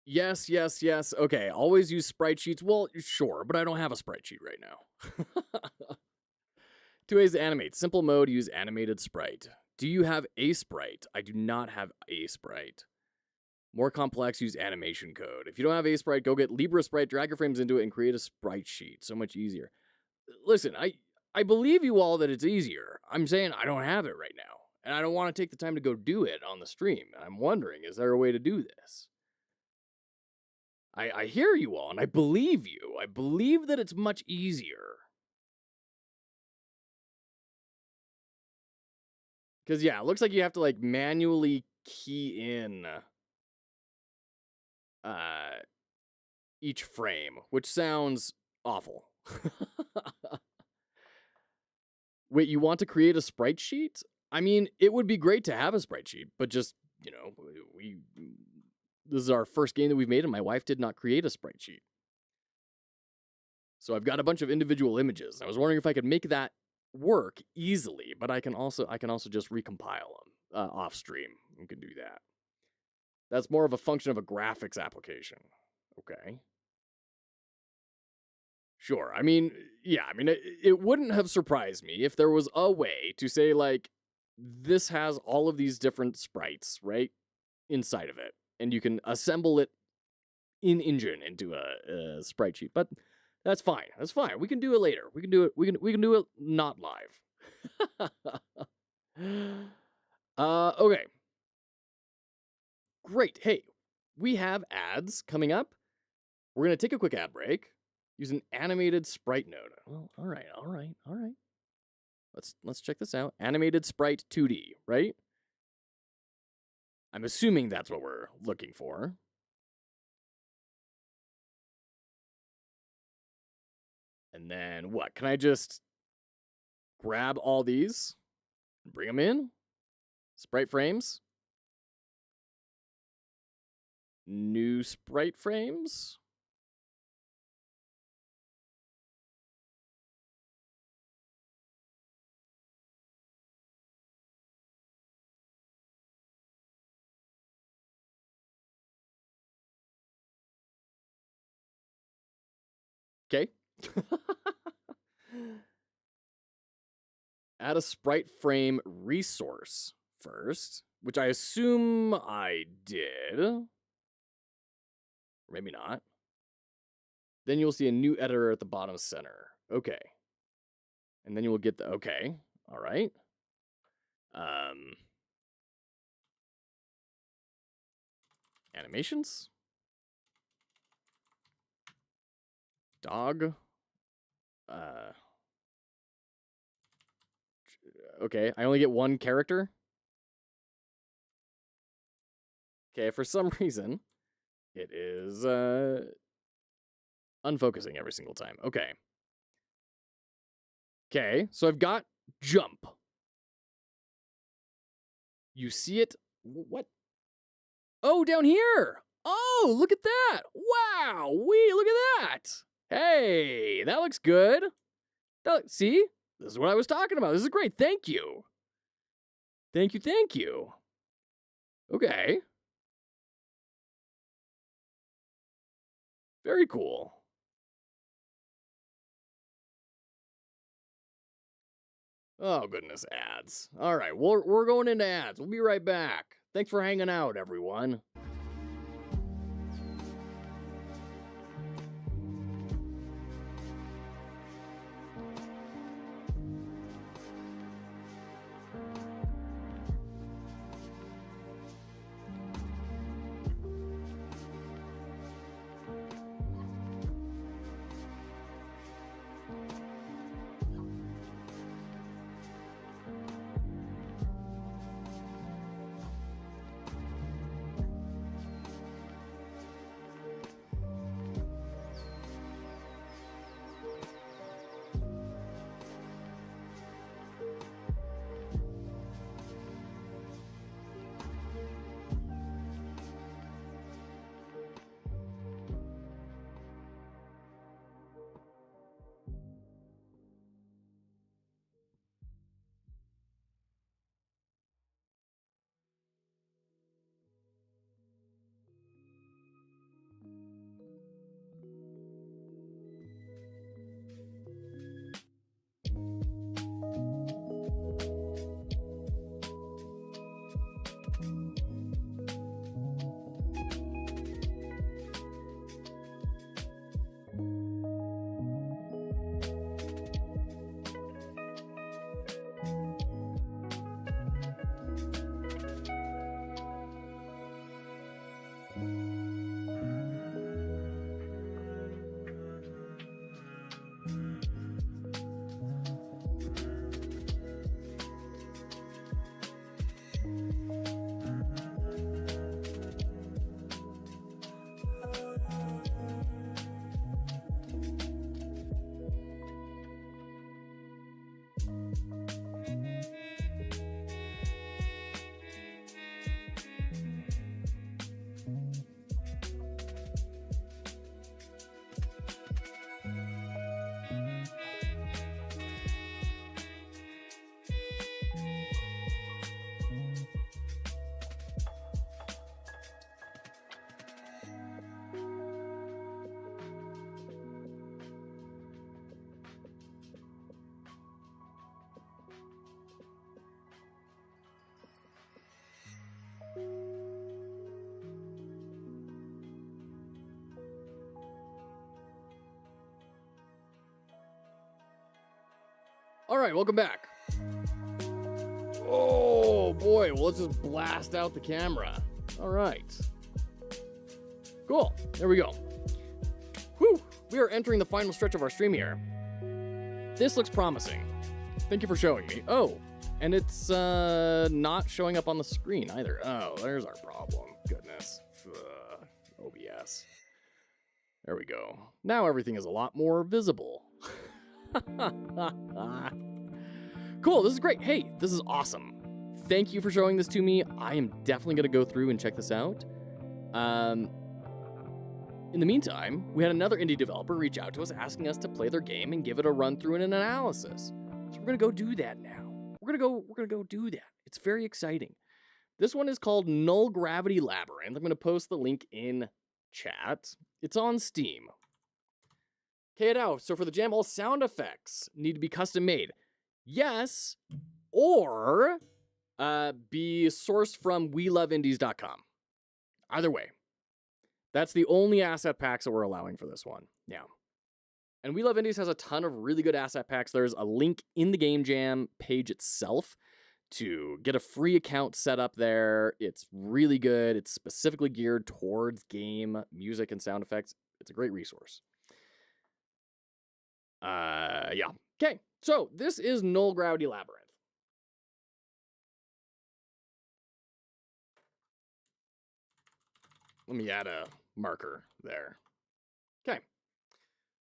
Yes. Okay, always use sprite sheets. Well, sure, but I don't have a sprite sheet right now. 2 ways to animate. Simple mode, use animated sprite. Do you have a sprite? I do not have a sprite. More complex, use animation code. If you don't have a sprite, go get Libra Sprite, drag your frames into it, and create a sprite sheet. So much easier. Listen, I believe you all that it's easier. I'm saying I don't have it right now. And I don't want to take the time to go do it on the stream. I'm wondering, is there a way to do this? I hear you all, and I believe you. I believe that it's much easier. Because, yeah, it looks like you have to, like, manually key in each frame, which sounds awful. Wait, you want to create a sprite sheet? I mean, it would be great to have a sprite sheet, but just, you know, this is our first game that we've made, and my wife did not create a sprite sheet. So I've got a bunch of individual images. I was wondering if I could make that work easily, but I can also just recompile them off stream. You can do that. That's more of a function of a graphics application. Okay. Sure. I mean, yeah, I mean, it wouldn't have surprised me if there was a way to say, like, this has all of these different sprites, right, inside of it, and you can assemble it in engine into a sprite sheet. But that's fine. That's fine. We can do it later. We can do it. We can do it not live. Okay. Great. Hey, we have ads coming up. We're gonna take a quick ad break. Use an animated sprite node. Well, all right. Let's check this out. Animated sprite 2D, right? I'm assuming that's what we're looking for. And then what? Can I just grab all these and bring them in? Sprite frames. New sprite frames. Okay. Add a sprite frame resource first, which I assume I did. Or maybe not. Then you'll see a new editor at the bottom center. Okay. And then you will get the, okay. All right. Animations. Dog. Okay, I only get one character. Okay, for some reason, it is unfocusing every single time. Okay. Okay, so I've got jump. You see it? What? Oh, down here! Oh, look at that! Wow! Look at that! Hey, that looks good. See? This is what I was talking about. This is great. Thank you. Thank you. Okay. Very cool. Oh, goodness, ads. All right, we're going into ads. We'll be right back. Thanks for hanging out, everyone. All right, welcome back. Oh boy, well, let's just blast out the camera. All right. Cool, there we go. Whew, we are entering the final stretch of our stream here. This looks promising. Thank you for showing me. Oh, and it's not showing up on the screen either. Oh, there's our problem. Goodness. OBS. There we go. Now everything is a lot more visible. Cool, this is great. Hey, this is awesome. Thank you for showing this to me. I am definitely going to go through and check this out. In the meantime, we had another indie developer reach out to us asking us to play their game and give it a run through and an analysis. So we're going to go do that now. We're going to go do that. It's very exciting. This one is called Null Gravity Labyrinth. I'm going to post the link in chat. It's on Steam. Okay, now, so for the jam, all sound effects need to be custom made. Yes, or be sourced from weloveindies.com. Either way. That's the only asset packs that we're allowing for this one. Yeah. And We Love Indies has a ton of really good asset packs. There's a link in the Game Jam page itself to get a free account set up there. It's really good. It's specifically geared towards game, music, and sound effects. It's a great resource. Yeah. Okay, so this is Null Gravity Labyrinth. Let me add a marker there. Okay.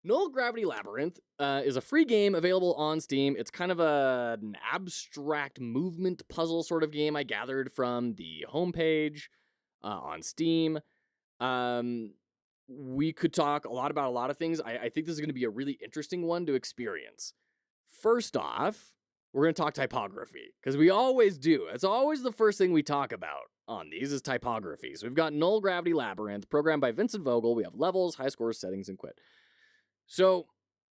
Null Gravity Labyrinth is a free game available on Steam. It's kind of an abstract movement puzzle sort of game I gathered from the homepage on Steam. We could talk a lot about a lot of things. I think this is going to be a really interesting one to experience. First off, we're going to talk typography, because we always do. It's always the first thing we talk about on these is typography. So we've got Null Gravity Labyrinth, programmed by Vincent Vogel. We have levels, high scores, settings, and quit. So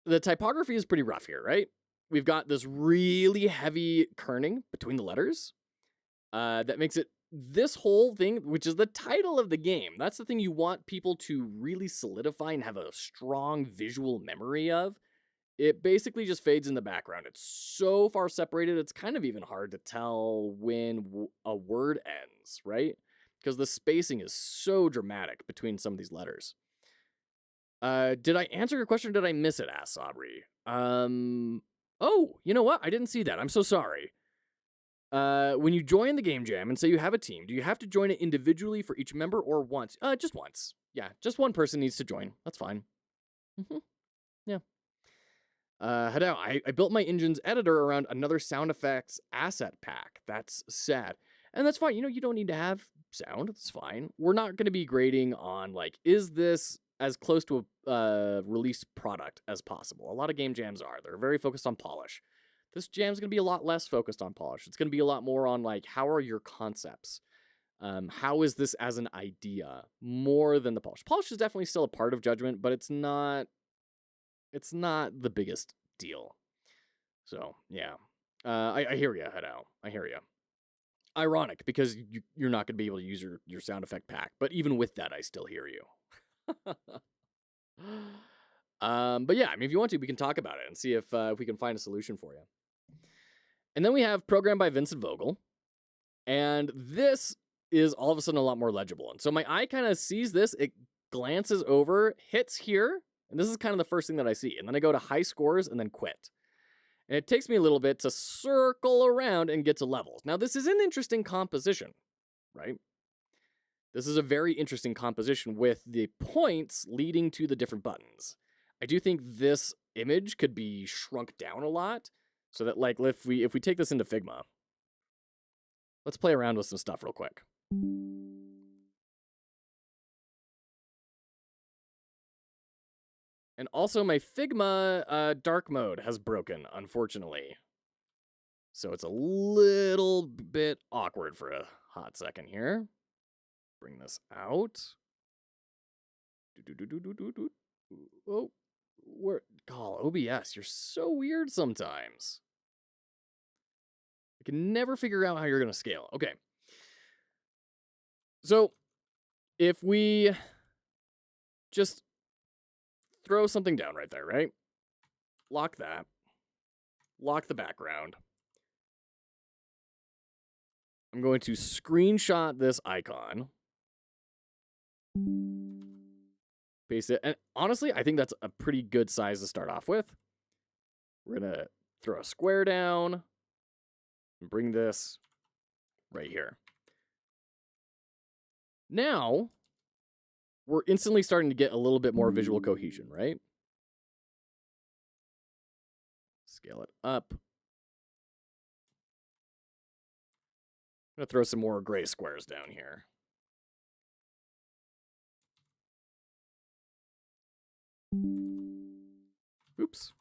the typography is pretty rough here, right? We've got this really heavy kerning between the letters that makes it this whole thing, which is the title of the game. That's the thing you want people to really solidify and have a strong visual memory of. It basically just fades in the background. It's so far separated, it's kind of even hard to tell when a word ends, right? Because the spacing is so dramatic between some of these letters. Did I answer your question or did I miss it, asked Aubrey? Oh, you know what? I didn't see that. I'm so sorry. When you join the Game Jam and say you have a team, do you have to join it individually for each member or once? Just once. Yeah, just one person needs to join. That's fine. Yeah. Hadao, I built my engine's editor around another sound effects asset pack. That's sad. And that's fine. You know, you don't need to have sound. It's fine. We're not going to be grading on, like, is this as close to a released product as possible? A lot of game jams are. They're very focused on polish. This jam's going to be a lot less focused on polish. It's going to be a lot more on, like, how are your concepts? How is this as an idea? More than the polish. Polish is definitely still a part of judgment, but it's not the biggest deal. So, yeah. I hear you, Hadao. I hear you. Ironic, because you're not going to be able to use your sound effect pack. But even with that, I still hear you. But yeah, I mean, if you want to, we can talk about it and see if we can find a solution for you. And then we have programmed by Vincent Vogel. And this is all of a sudden a lot more legible. And so my eye kind of sees this. It glances over, hits here. And this is kind of the first thing that I see. And then I go to high scores and then quit. And it takes me a little bit to circle around and get to levels. Now, this is an interesting composition, right? This is a very interesting composition with the points leading to the different buttons. I do think this image could be shrunk down a lot so that, like, if we take this into Figma, let's play around with some stuff real quick. And also my Figma dark mode has broken, unfortunately. So it's a little bit awkward for a hot second here. Bring this out. Oh, where? God, OBS, you're so weird sometimes. I can never figure out how you're going to scale. Okay. So if we just throw something down right there, right? Lock that. lock the background. I'm going to screenshot this icon. Paste it. And honestly, I think that's a pretty good size to start off with. We're going to throw a square down and bring this right here. Now, we're instantly starting to get a little bit more visual cohesion, right? Scale it up. I'm going to throw some more gray squares down here. Oops.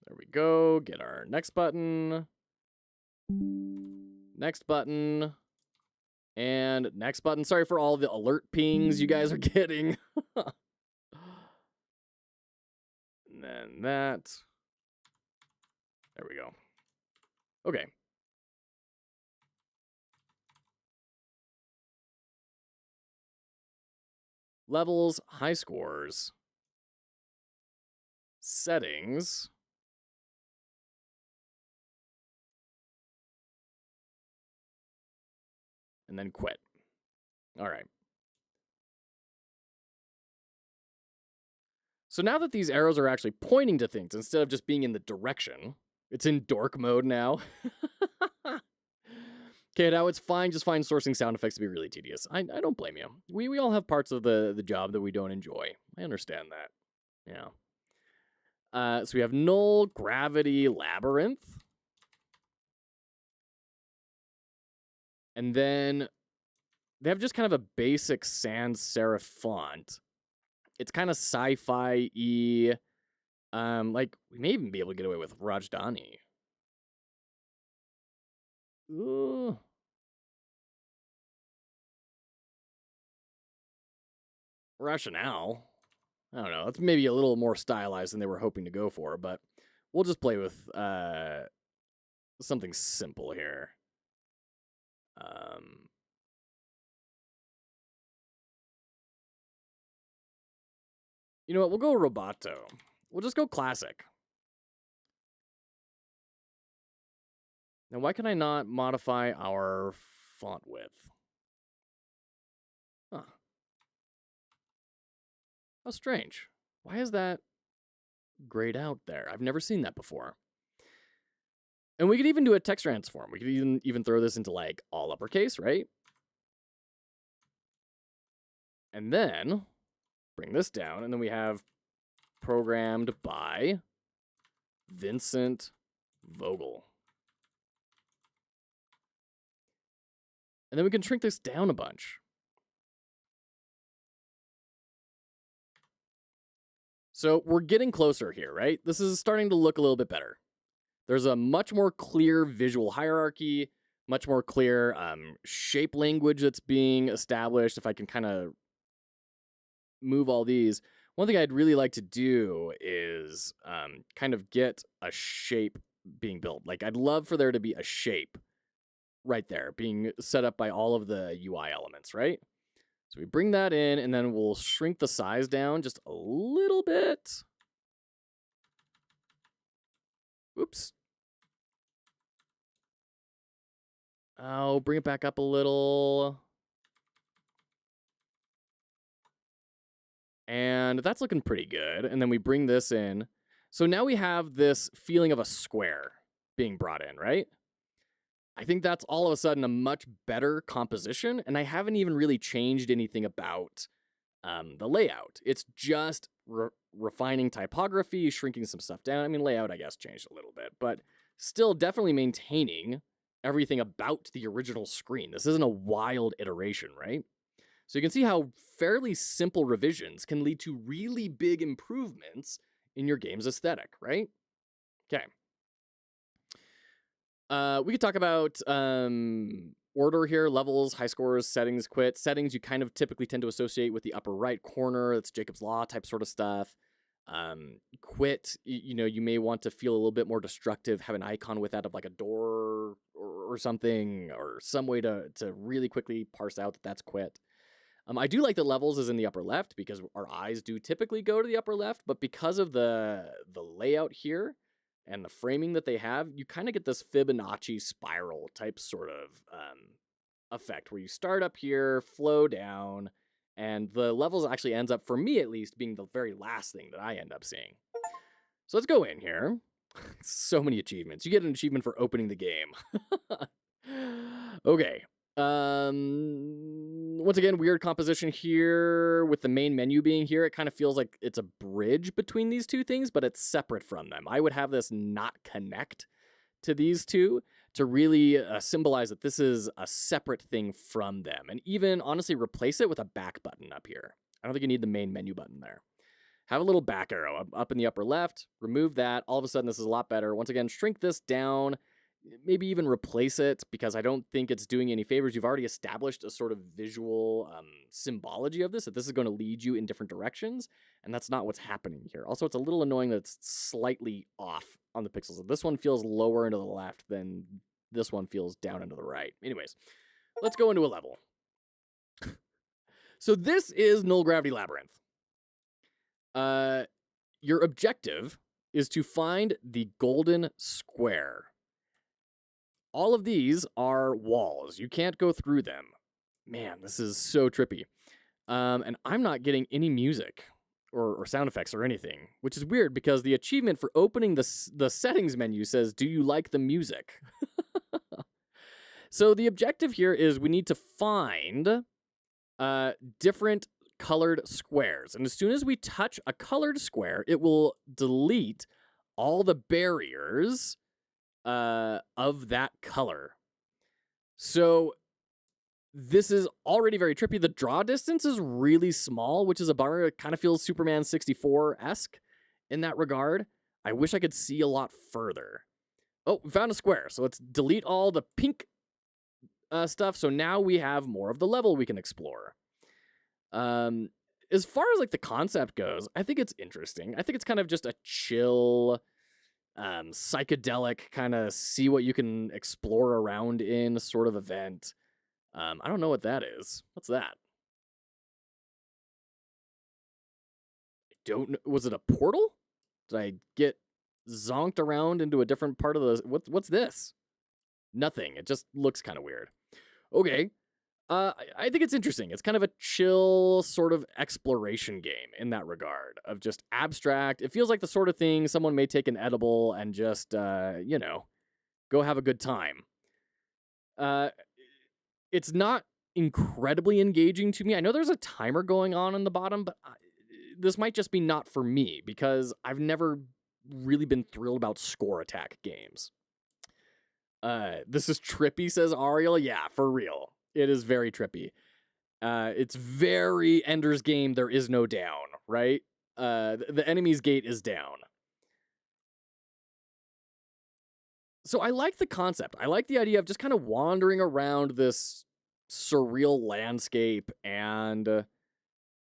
There we go. Get our next button. Next button. And next button. Sorry for all the alert pings you guys are getting. And then that. There we go. Okay. Levels, high scores, settings, and then quit. All right. So now that these arrows are actually pointing to things instead of just being in the direction, it's in dork mode now. Okay, now it's fine. Just find sourcing sound effects to be really tedious. I don't blame you. We all have parts of the job that we don't enjoy. I understand that. Yeah. So we have null, gravity, labyrinth. And then they have just kind of a basic sans serif font. It's kind of sci-fi-y. Like, we may even be able to get away with Rajdhani. Ooh. Rationale. I don't know. It's maybe a little more stylized than they were hoping to go for, but we'll just play with something simple here. You know what? We'll go Roboto. We'll just go classic. Now, why can I not modify our font width? Huh. How strange. Why is that grayed out there? I've never seen that before. And we could even do a text transform. We could even throw this into, like, all uppercase, right? And then bring this down, and then we have programmed by Vincent Vogel. And then we can shrink this down a bunch. So we're getting closer here, right? This is starting to look a little bit better. There's a much more clear visual hierarchy, much more clear shape language that's being established. If I can kind of move all these. One thing I'd really like to do is kind of get a shape being built. Like, I'd love for there to be a shape right there being set up by all of the UI elements, right? So we bring that in, and then we'll shrink the size down just a little bit. Oops. Oh, bring it back up a little. And that's looking pretty good. And then we bring this in. So now we have this feeling of a square being brought in, right? I think that's all of a sudden a much better composition. And I haven't even really changed anything about the layout. It's just refining typography, shrinking some stuff down. I mean, layout, I guess, changed a little bit, but still definitely maintaining everything about the original screen. This isn't a wild iteration, right? So you can see how fairly simple revisions can lead to really big improvements in your game's aesthetic, right? Okay. We could talk about order here, levels, high scores, settings, quit. Settings you kind of typically tend to associate with the upper right corner. That's Jacob's Law type sort of stuff. Quit, you know, you may want to feel a little bit more destructive, have an icon with that of like a door or something, or some way to really quickly parse out that that's quit. I do like the levels is in the upper left because our eyes do typically go to the upper left, but because of the layout here, and the framing that they have, you kind of get this Fibonacci spiral type sort of effect where you start up here, flow down, and the levels actually ends up, for me at least, being the very last thing that I end up seeing. So let's go in here. So many achievements. You get an achievement for opening the game. Okay. Once again, weird composition here with the main menu being here. It kind of feels like it's a bridge between these two things, but it's separate from them. I would have this not connect to these two to really symbolize that this is a separate thing from them. And even, honestly, replace it with a back button up here. I don't think you need the main menu button there. Have a little back arrow up in the upper left. Remove that. All of a sudden, this is a lot better. Once again, shrink this down. Maybe even replace it, because I don't think it's doing any favors. You've already established a sort of visual symbology of this, that this is going to lead you in different directions, and that's not what's happening here. Also, it's a little annoying that it's slightly off on the pixels. This one feels lower into the left than this one feels down into the right. Anyways, let's go into a level. So this is Null Gravity Labyrinth. Your objective is to find the golden square. All of these are walls. You can't go through them. Man, this is so trippy. And I'm not getting any music or sound effects or anything, which is weird because the achievement for opening the settings menu says, "Do you like the music?" So the objective here is we need to find different colored squares. And as soon as we touch a colored square, it will delete all the barriers of that color. So this is already very trippy. The draw distance is really small, which is a bummer. It kind of feels Superman 64-esque in that regard. I wish I could see a lot further. Oh, we found a square. So let's delete all the pink stuff. So now we have more of the level we can explore. As far as like the concept goes, I think it's interesting. I think it's kind of just a chill, psychedelic kind of see what you can explore around in sort of event. I don't know what that is. What's that? I don't know. Was it a portal? Did I get zonked around into a different part of the... What's this? Nothing. It just looks kind of weird. Okay. I think it's interesting. It's kind of a chill sort of exploration game in that regard of just abstract. It feels like the sort of thing someone may take an edible and just, go have a good time. It's not incredibly engaging to me. I know there's a timer going on the bottom, but this might just be not for me because I've never really been thrilled about score attack games. This is trippy, says Ariel. Yeah, for real. It is very trippy. It's very Ender's Game, there is no down, right? The enemy's gate is down. So I like the concept. I like the idea of just kind of wandering around this surreal landscape and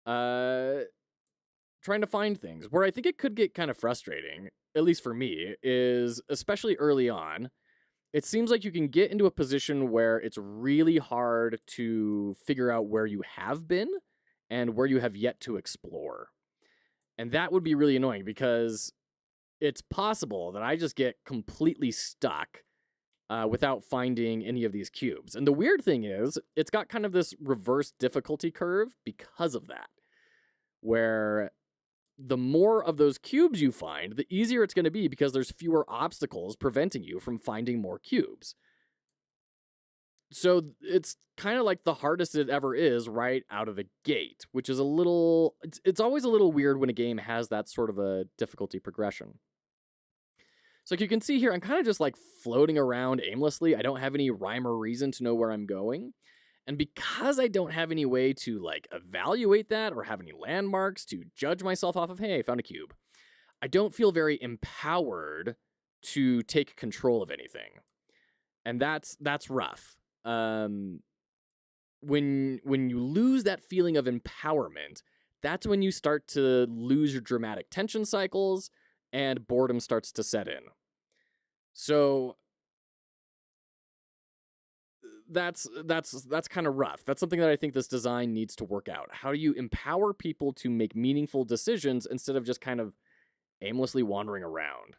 trying to find things. Where I think it could get kind of frustrating, at least for me, is especially early on, it seems like you can get into a position where it's really hard to figure out where you have been and where you have yet to explore. And that would be really annoying because it's possible that I just get completely stuck without finding any of these cubes. And the weird thing is, it's got kind of this reverse difficulty curve because of that, where the more of those cubes you find, the easier it's going to be because there's fewer obstacles preventing you from finding more cubes. So it's kind of like the hardest it ever is right out of the gate, which is a little... It's always a little weird when a game has that sort of a difficulty progression. So like you can see here, I'm kind of just like floating around aimlessly. I don't have any rhyme or reason to know where I'm going. And because I don't have any way to like evaluate that or have any landmarks to judge myself off of, hey, I found a cube, I don't feel very empowered to take control of anything. And that's rough. When you lose that feeling of empowerment, that's when you start to lose your dramatic tension cycles and boredom starts to set in. So that's kind of rough. That's something that I think this design needs to work out. How do you empower people to make meaningful decisions instead of just kind of aimlessly wandering around?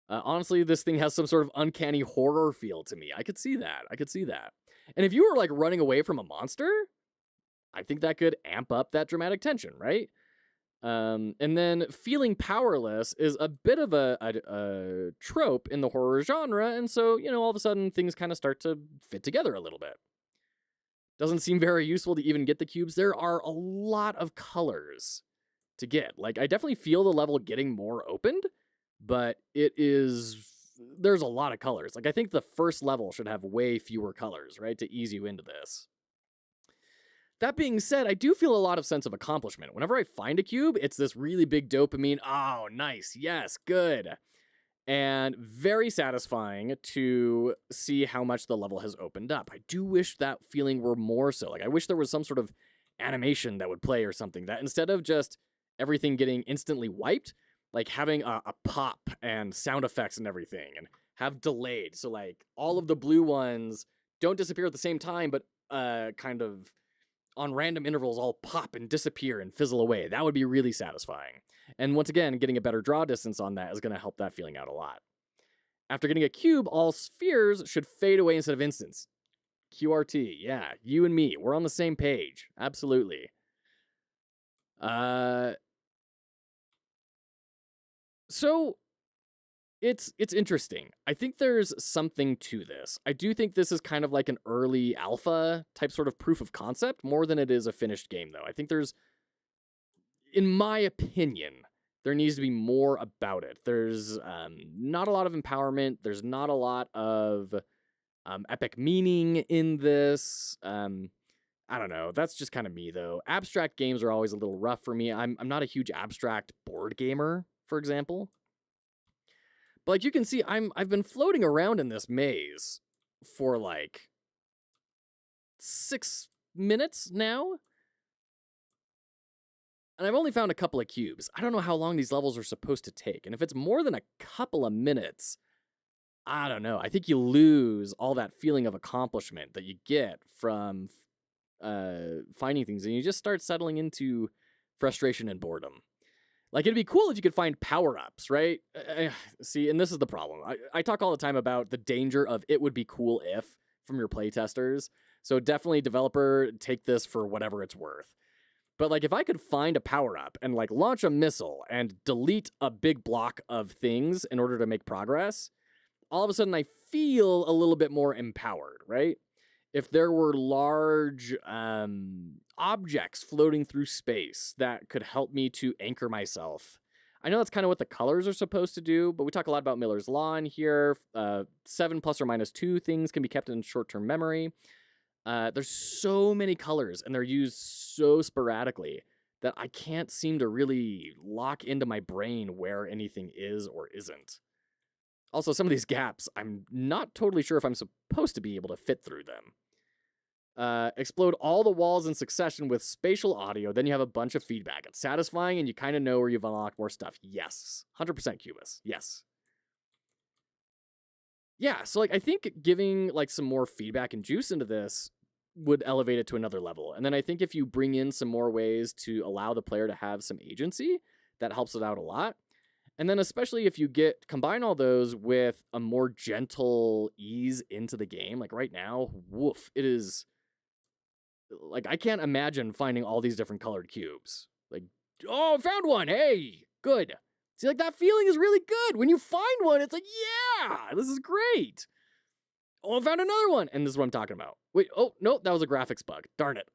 Honestly, this thing has some sort of uncanny horror feel to me. I could see that. And if you were like running away from a monster, I think that could amp up that dramatic tension, right? And then feeling powerless is a bit of a trope in the horror genre, and so, all of a sudden things kind of start to fit together a little bit. Doesn't seem very useful to even get the cubes. There are a lot of colors to get. Like, I definitely feel the level getting more opened, but there's a lot of colors. Like, I think the first level should have way fewer colors, right, to ease you into this. That being said, I do feel a lot of sense of accomplishment. Whenever I find a cube, it's this really big dopamine, oh, nice, yes, good. And very satisfying to see how much the level has opened up. I do wish that feeling were more so. Like, I wish there was some sort of animation that would play or something, that instead of just everything getting instantly wiped, like having a pop and sound effects and everything, and have delayed. So, like, all of the blue ones don't disappear at the same time, but kind of on random intervals all pop and disappear and fizzle away. That would be really satisfying. And once again, getting a better draw distance on that is going to help that feeling out a lot. After getting a cube, all spheres should fade away instead of instants. QRT, yeah, you and me, we're on the same page. Absolutely. So it's interesting. I think there's something to this. I do think this is kind of like an early alpha type sort of proof of concept more than it is a finished game, though. I think in my opinion, there needs to be more about it. There's not a lot of empowerment. There's not a lot of epic meaning in this. I don't know. That's just kind of me, though. Abstract games are always a little rough for me. I'm not a huge abstract board gamer, for example. But like you can see, I've been floating around in this maze for like 6 minutes now. And I've only found a couple of cubes. I don't know how long these levels are supposed to take. And if it's more than a couple of minutes, I don't know. I think you lose all that feeling of accomplishment that you get from finding things. And you just start settling into frustration and boredom. Like, it'd be cool if you could find power-ups, right? See, and this is the problem. I talk all the time about the danger of it would be cool if from your playtesters. So definitely, developer, take this for whatever it's worth. But, like, if I could find a power-up and, like, launch a missile and delete a big block of things in order to make progress, all of a sudden I feel a little bit more empowered, right? If there were large objects floating through space that could help me to anchor myself. I know that's kind of what the colors are supposed to do, but we talk a lot about Miller's Law in here. 7 plus or minus 2 things can be kept in short-term memory. There's so many colors, and they're used so sporadically that I can't seem to really lock into my brain where anything is or isn't. Also, some of these gaps, I'm not totally sure if I'm supposed to be able to fit through them. Explode all the walls in succession with spatial audio, then you have a bunch of feedback. It's satisfying, and you kind of know where you've unlocked more stuff. Yes. 100% Cubus. Yes. Yeah, so, like, I think giving, like, some more feedback and juice into this would elevate it to another level. And then I think if you bring in some more ways to allow the player to have some agency, that helps it out a lot. And then especially if you combine all those with a more gentle ease into the game, like right now, woof, it is, like, I can't imagine finding all these different colored cubes. Like, oh, found one, hey, good. See, like, that feeling is really good. When you find one, it's like, yeah, this is great. Oh, I found another one. And this is what I'm talking about. Wait, oh, no, that was a graphics bug. Darn it.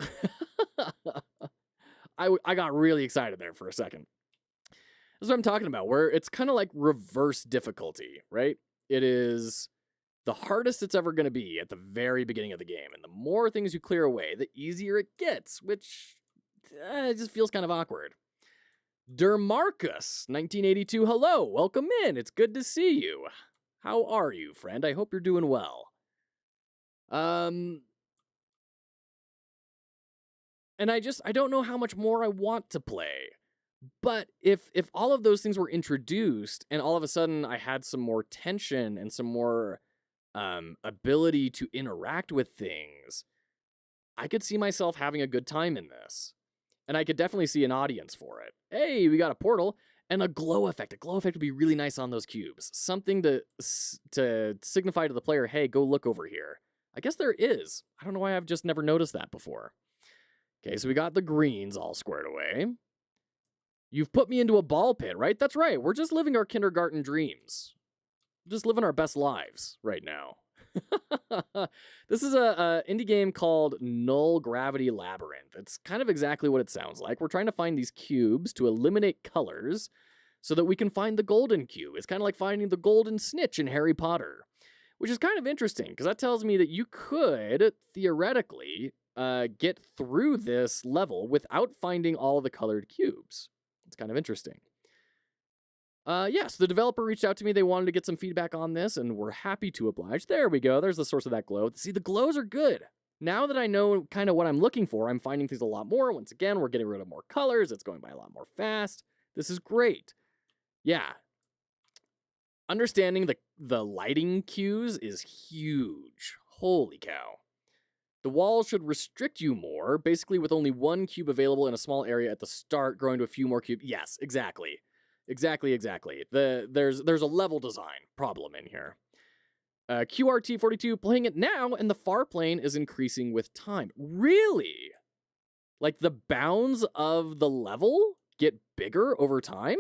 I got really excited there for a second. This is what I'm talking about, where it's kind of like reverse difficulty, right? It is the hardest it's ever going to be at the very beginning of the game. And the more things you clear away, the easier it gets, which it just feels kind of awkward. Dermarcus, 1982, hello, welcome in. It's good to see you. How are you, friend? I hope you're doing well. And I don't know how much more I want to play. But if all of those things were introduced and all of a sudden I had some more tension and some more ability to interact with things, I could see myself having a good time in this. And I could definitely see an audience for it. Hey, we got a portal. And a glow effect. A glow effect would be really nice on those cubes. Something to signify to the player, hey, go look over here. I guess there is. I don't know why I've just never noticed that before. Okay, so we got the greens all squared away. You've put me into a ball pit, right? That's right. We're just living our kindergarten dreams. Just living our best lives right now. This is a indie game called Null Gravity Labyrinth. It's kind of exactly what it sounds like. We're trying to find these cubes to eliminate colors so that we can find the golden cube. It's kind of like finding the golden snitch in Harry Potter, which is kind of interesting because that tells me that you could theoretically get through this level without finding all the colored cubes. It's kind of interesting. Yes, the developer reached out to me. They wanted to get some feedback on this, and we're happy to oblige. There we go. There's the source of that glow. See, the glows are good. Now that I know kind of what I'm looking for, I'm finding things a lot more. Once again, we're getting rid of more colors. It's going by a lot more fast. This is great. Yeah. Understanding the lighting cues is huge. Holy cow. The walls should restrict you more, basically with only one cube available in a small area at the start, growing to a few more cubes. Yes, exactly. Exactly. There's a level design problem in here. QRT42, playing it now, and the far plane is increasing with time. Really? Like the bounds of the level get bigger over time?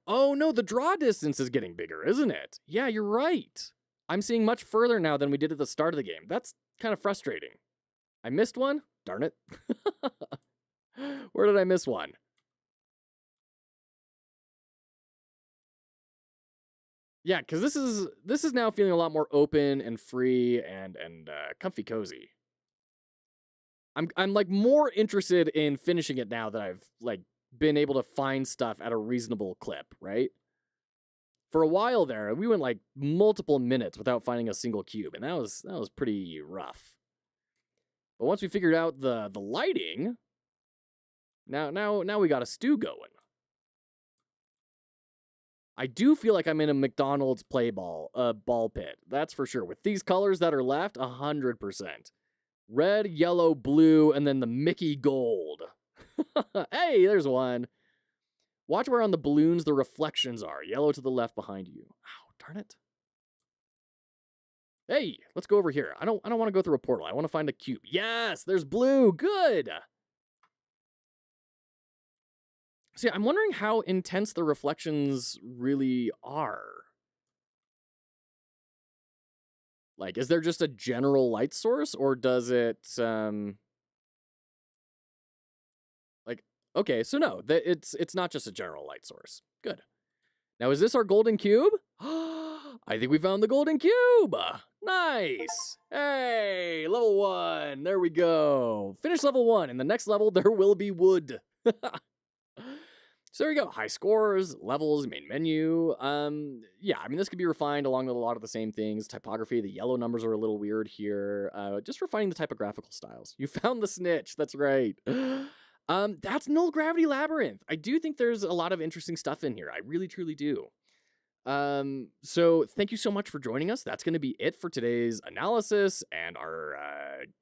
Oh no, the draw distance is getting bigger, isn't it? Yeah, you're right. I'm seeing much further now than we did at the start of the game. That's kind of frustrating. I missed one? Darn it. Where did I miss one? Yeah, because this is now feeling a lot more open and free and comfy cozy. I'm like more interested in finishing it now that I've like been able to find stuff at a reasonable clip, right? For a while there, we went like multiple minutes without finding a single cube, and that was pretty rough. But once we figured out the lighting, now we got a stew going. I do feel like I'm in a McDonald's ball pit. That's for sure. With these colors that are left, 100%. Red, yellow, blue, and then the Mickey gold. Hey, there's one. Watch where on the balloons the reflections are. Yellow to the left behind you. Ow, darn it. Hey, let's go over here. I don't want to go through a portal. I want to find a cube. Yes, there's blue. Good. See, I'm wondering how intense the reflections really are. Like, is there just a general light source, or does it, like, okay, so no, it's not just a general light source. Good. Now, is this our golden cube? I think we found the golden cube. Nice. Hey, level 1. There we go. Finish level 1. In the next level, there will be wood. So there you go. High scores, levels, main menu. Yeah, I mean, this could be refined along with a lot of the same things. Typography, the yellow numbers are a little weird here. Just refining the typographical styles. You found the snitch. That's right. That's Null Gravity Labyrinth. I do think there's a lot of interesting stuff in here. I really, truly do. So thank you so much for joining us. That's going to be it for today's analysis and our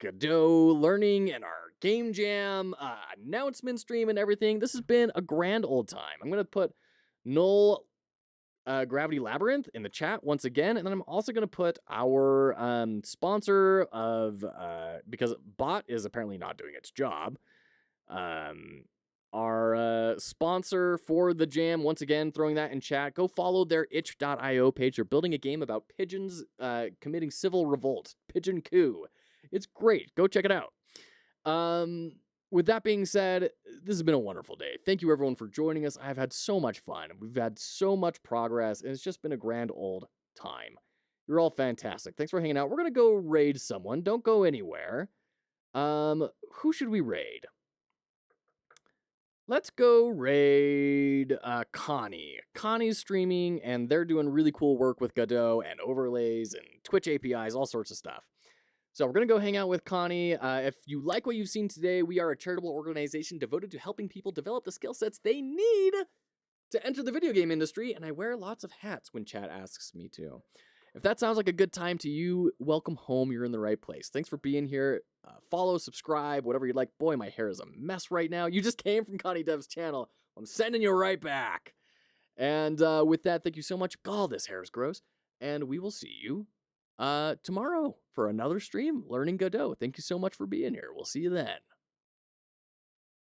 Godot learning and our Game Jam announcement stream and everything. This has been a grand old time. I'm going to put Null Gravity Labyrinth in the chat once again, and then I'm also going to put our sponsor of, because Bot is apparently not doing its job, our sponsor for the jam, once again, throwing that in chat. Go follow their itch.io page. They're building a game about pigeons committing civil revolt. Pigeon coup. It's great. Go check it out. With that being said, this has been a wonderful day. Thank you, everyone, for joining us. I've had so much fun. We've had so much progress, and it's just been a grand old time. You're all fantastic. Thanks for hanging out. We're going to go raid someone. Don't go anywhere. Who should we raid? Let's go raid Connie. Connie's streaming, and they're doing really cool work with Godot and overlays and Twitch APIs, all sorts of stuff. So we're going to go hang out with Connie. If you like what you've seen today, we are a charitable organization devoted to helping people develop the skill sets they need to enter the video game industry, and I wear lots of hats when chat asks me to. If that sounds like a good time to you, welcome home. You're in the right place. Thanks for being here. Follow, subscribe, whatever you'd like. Boy, my hair is a mess right now. You just came from Connie Dev's channel. I'm sending you right back. And with that, thank you so much. God, this hair is gross. And we will see you tomorrow for another stream, Learning Godot. Thank you so much for being here. We'll see you then.